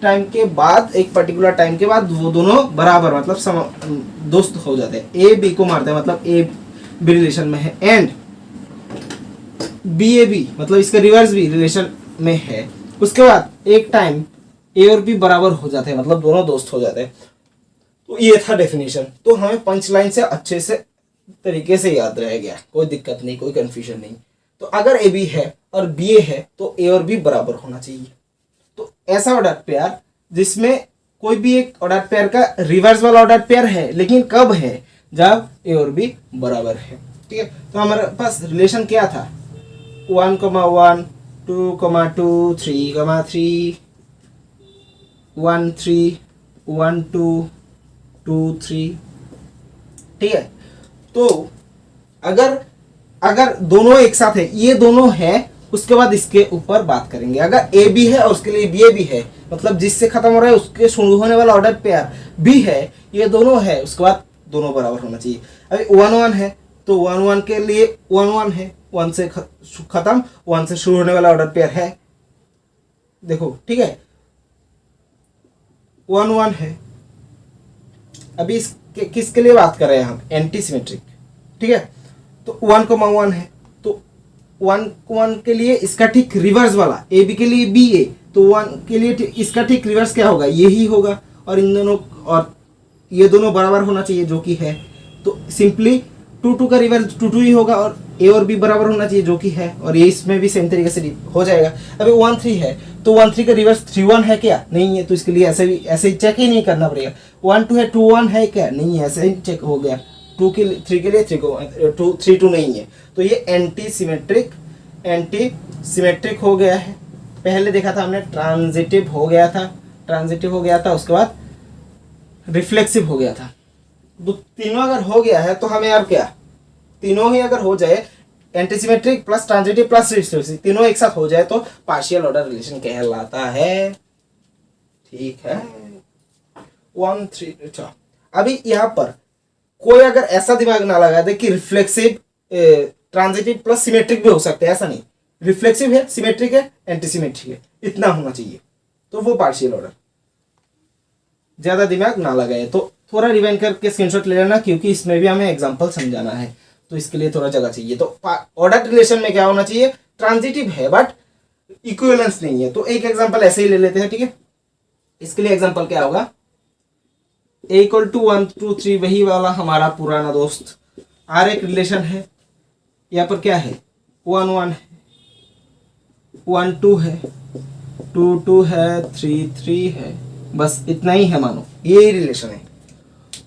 टाइम के बाद, एक पर्टिकुलर टाइम के बाद वो दोनों बराबर मतलब दोस्त हो जाते हैं। ए बी को मारता है मतलब ए बी रिलेशन में है, एंड बी ए बी मतलब इसका रिवर्स भी रिलेशन में है। उसके बाद एक टाइम ए और बी बराबर हो जाते हैं, मतलब दोनों दोस्त हो जाते हैं। तो ये था डेफिनेशन। तो हमें पंच लाइन से अच्छे से तरीके से याद रह गया, कोई दिक्कत नहीं, कोई कंफ्यूजन नहीं। तो अगर ए बी है और बी ए है, तो ए और बी बराबर होना चाहिए। तो ऐसा ऑर्डर पेयर जिसमें कोई भी एक ऑर्डर पेयर का रिवर्स वाला ऑर्डर पेयर है, लेकिन कब है, जब ए और बी बराबर है, ठीक है। तो हमारे पास रिलेशन क्या था, 1 1 2 2 3 3 1 3 1 2 2 3, ठीक है। तो अगर दोनों एक साथ है, ये दोनों है, उसके बाद इसके ऊपर बात करेंगे। अगर ए बी है और उसके लिए बी ए भी है, मतलब जिससे खत्म हो रहा है उसके शुरू होने वाला ऑर्डर पेयर बी है, ये दोनों है, उसके बाद दोनों बराबर होना चाहिए। अभी 1 1 है, तो 1 1 के लिए 1 1 है, 1 से खत्म, 1 से शुरू होने वाला ऑर्डर पेयर है, देखो, ठीक है, 1 1 है। अभी किसके लिए बात कर रहे हैं हम, एंटीसिमेट्रिक, ठीक है। तो 1 1 है, तो 1 1 के लिए इसका ठीक रिवर्स वाला, ए बी के लिए बी ए, तो 1 के लिए इसका ठीक रिवर्स क्या होगा, ये ही होगा, और इन दोनों और ये दोनों बराबर होना चाहिए, जो कि है। तो सिंपली 2 2 का रिवर्स 2 2 ही होगा, और ए और बी बराबर होना चाहिए, जो कि है, और ये इसमें भी सेम तरीके से हो जाएगा। अभी 1 3 है, तो 1 3 का रिवर्स 3 1 है क्या, नहीं है, तो इसके लिए ऐसे ही चेक ही नहीं करना पड़ेगा। 1 2 है, 2 1 है क्या, नहीं है, ऐसे ही चेक हो गया। 3 के लिए 3 2 नहीं है, तो ये एंटीसिमेट्रिक हो गया है। पहले देखा था हमने ट्रांजिटिव हो गया था, उसके बाद रिफ्लेक्सिव हो गया था। तो तीनों अगर हो गया है, तो हमें यार क्या, तीनों ही अगर हो जाए, antisymmetric plus transitive plus reflexive तीनों एक साथ हो जाए, तो पार्शियल ऑर्डर रिलेशन कहलाता है, ठीक है। 1 3, अच्छा, अभी यहाँ पर कोई अगर ऐसा दिमाग ना लगा दे कि रिफ्लेक्सिव ट्रांजिटिव प्लस सिमेट्रिक भी हो सकते हैं, ऐसा नहीं, रिफ्लेक्सिव है, सिमेट्रिक है, एंटीसिमेट्रिक है, इतना होना चाहिए, तो वो पार्शियल ऑर्डर। ज्यादा दिमाग ना लगाए, तो थोड़ा रिवाइंड करके स्क्रीनशॉट ले लेना, क्योंकि इसमें भी हमें एग्जांपल समझाना है, तो इसके लिए थोड़ा जगह चाहिए। तो ऑर्डर रिलेशन में क्या होना चाहिए, ट्रांजिटिव है बट इक्विवेलेंस नहीं है। तो एक एग्जांपल ऐसे ही ले लेते हैं, ठीक है। इसके लिए एग्जांपल क्या होगा, a = 1 2 3, वही वाला हमारा पुराना दोस्त, R एक रिलेशन है, यहाँ पर क्या है 1 1 है, 1 2 है, 2 2 है, 3 3 है, बस इतना ही है, मानो यही रिलेशन है।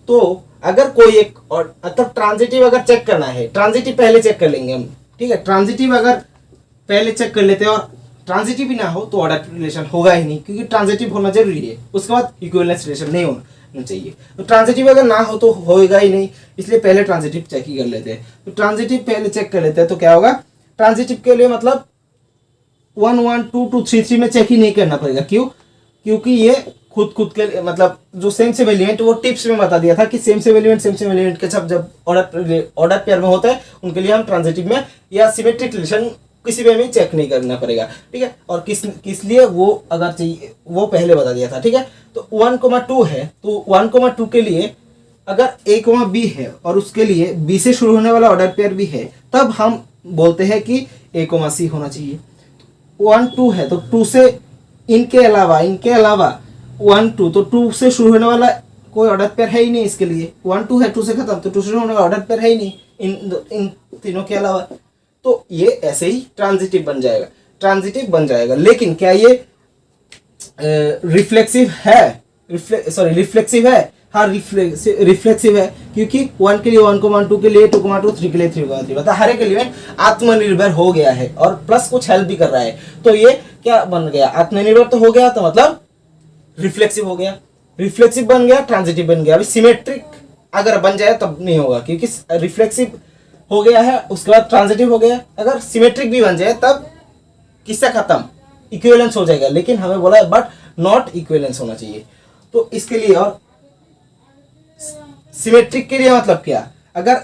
तो अगर कोई एक और मतलब ट्रांजिटिव अगर चेक करना है, ट्रांजिटिव पहले चेक कर लेंगे हम, ठीक है। ट्रांजिटिव अगर पहले चेक कर लेते हैं और ट्रांजिटिव भी ना हो तो ऑर्डर रिलेशन होगा ही नहीं, क्योंकि ट्रांजिटिव होना जरूरी है, उसके बाद इक्विवेलेंस रिलेशन नहीं होना चाहिए। तो ट्रांजिटिव अगर ना हो तो होएगा ही नहीं, इसलिए पहले ट्रांजिटिव चेक ही कर लेते हैं। तो ट्रांजिटिव पहले चेक कर लेते हैं, तो क्या होगा ट्रांजिटिव के लिए मतलब 1 1 2 2 3 3 में चेक ही नहीं करना पड़ेगा। क्यों? क्योंकि ये खुद के मतलब जो सेम सेम एलिमेंट वो टिप्स में बता दिया था कि सेम सेम एलिमेंट के सब जब ऑर्डर पेयर में होता है उनके लिए हम ट्रांजिटिव में या सिमेट्रिक रिलेशन किसी में चेक नहीं करना पड़ेगा, ठीक है। और किस लिए वो अगर चाहिए वो पहले बता दिया था, ठीक है। तो 1 2 है, तो 1 2 के लिए अगर A B है और उसके लिए B से शुरू होने वाला ऑर्डर पेयर भी है, तब हम बोलते हैं कि A C होना चाहिए। 1 2 है तो 2 से इनके अलावा 1 2, तो 2 से शुरू होने वाला कोई ऑर्डर पेयर है ही नहीं इसके लिए। 1 2 है, 2 से खत्म, तो 2 से शुरू होने वाला ऑर्डर पेयर है ही नहीं इन तीनों के अलावा। तो ये ऐसे ही ट्रांजिटिव बन जाएगा। लेकिन क्या ये रिफ्लेक्सिव है? रिफ्लेक्सिव है, हाँ रिफ्लेक्सिव है, क्योंकि 1 के लिए 1 2 के लिए 2 2 3 के लिए 3 3, मतलब हर एक एलिमेंट आत्मनिर्भर हो गया है और प्लस कुछ हेल्प भी कर रहा है। तो ये क्या बन गया? आत्मनिर्भर तो हो गया, तो मतलब रिफ्लेक्सिव हो गया, रिफ्लेक्सिव बन गया, ट्रांजिटिव बन गया। अभी सिमेट्रिक अगर बन जाए तब नहीं होगा, क्योंकि रिफ्लेक्सिव हो गया है, उसके बाद ट्रांजिटिव हो गया। अगर सिमेट्रिक भी बन जाए तब किससे खत्म? इक्विवेलेंस हो जाएगा। लेकिन हमें बोला है बट नॉट इक्विवेलेंस होना चाहिए। तो इसके लिए और सिमेट्रिक के लिए मतलब क्या? अगर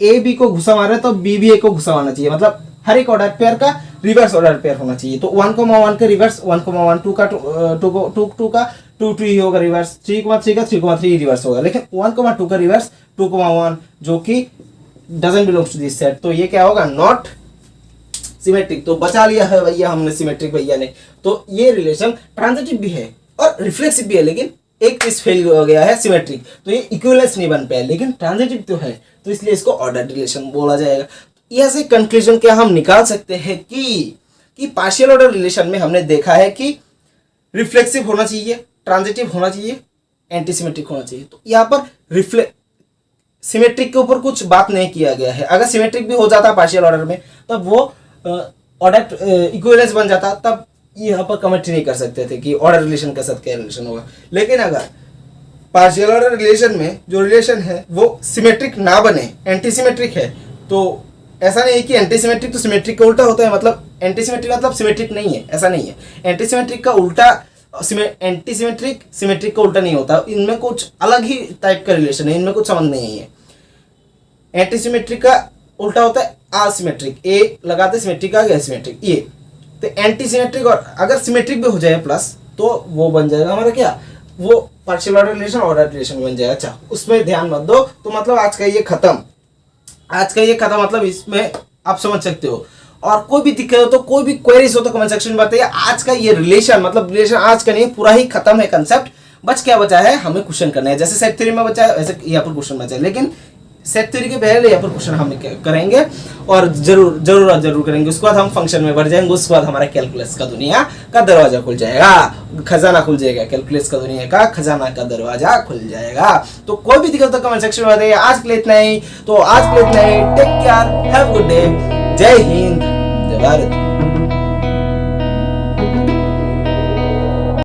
ए बी को घुसा मारे तो बी भी ए को घुसा मारना चाहिए, मतलब हर एक ऑर्डर पेयर का रिवर्स ऑर्डर पेयर होना चाहिए। तो 1 1 के रिवर्स 1 1 2 का 2 का 2 2 ही होगा रिवर्स, 3 3 का 3 3 रिवर्स होगा। लेकिन 1 2 का रिवर्स 2 1 जो कि doesn't belongs to this set, तो ये क्या होगा? Not symmetric. तो बचा लिया है भैया हमने सिमेट्रिक भैया ने। तो ये रिलेशन ट्रांजिटिव भी है और रिफ्लेक्सिव भी है, लेकिन एक चीज फेल हो गया है सिमेट्रिक, तो ये इक्विवेलेंस नहीं बन पाया। लेकिन ट्रांजिटिव तो है, तो इसलिए इसको ऑर्डर रिलेशन बोला जाएगा। यह से कंक्लूजन क्या हम निकाल सकते हैं कि पार्शियल ऑर्डर रिलेशन में हमने देखा है कि रिफ्लेक्सिव होना चाहिए, ट्रांजिटिव होना चाहिए, एंटी सिमेट्रिक होना चाहिए। तो यहाँ पर सिमेट्रिक के ऊपर कुछ बात नहीं किया गया है। अगर सिमेट्रिक भी हो जाता पार्शियल ऑर्डर में तब वो ऑर्डर इक्विवेलेंस बन जाता, तब यहाँ पर कमेंट नहीं कर सकते थे कि ऑर्डर रिलेशन के साथ क्या रिलेशन होगा। लेकिन अगर पार्शियल ऑर्डर रिलेशन में जो रिलेशन है वो सिमेट्रिक ना बने, एंटी सिमेट्रिक है, तो ऐसा नहीं है कि एंटी सिमेट्रिक तो सिमेट्रिक का उल्टा होता है, मतलब एंटी सिमेट्रिक मतलब सिमेट्रिक नहीं है, ऐसा नहीं है। एंटी सिमेट्रिक का उल्टा एंटी सिमेट्रिक सिमेट्रिक का उल्टा नहीं होता, इनमें कुछ अलग ही टाइप का रिलेशन है, इनमें कुछ संबंध नहीं है। एंटी सिमेट्रिक का उल्टा होता है असिमेट्रिक, ए लगाते सिमेट्रिक आ गया सिमेट्रिक ये। तो एंटी सिमेट्रिक और अगर सिमेट्रिक भी हो जाए प्लस, तो वो बन जाएगा हमारा क्या? वो partial order relation order relation बन जाएगा। अच्छा, उसमें ध्यान मत दो। तो मतलब आज का ये खत्म मतलब इसमें आप समझ सकते हो। और कोई भी दिक्कत हो तो कोई भी क्वेरीज हो तो कमेंट सेक्शन में बताइए। आज का ये रिलेशन मतलब रिलेशन आज का नहीं, पूरा ही खत्म है कंसेप्ट। क्या बचा है? हमें क्वेश्चन करना है। जैसे सेट थ्योरी में बचा है वैसे यहाँ पर क्वेश्चन बचा है, लेकिन सेट थ्योरी के पहले यहाँ पर क्वेश्चन हम करेंगे और जरूर करेंगे। उसके बाद हम फंक्शन में बढ़ जाएंगे। उसके बाद हमारा कैलकुलस का दुनिया का दरवाजा खुल जाएगा, खजाना खुल जाएगा। कैलकुलस का दुनिया का खजाना का दरवाजा खुल जाएगा। तो कोई भी दिक्कत तो कमेंट सेक्शन में बताइए। आज के लिए इतना ही। Take care, have good day, Jai Hind, जय भारत।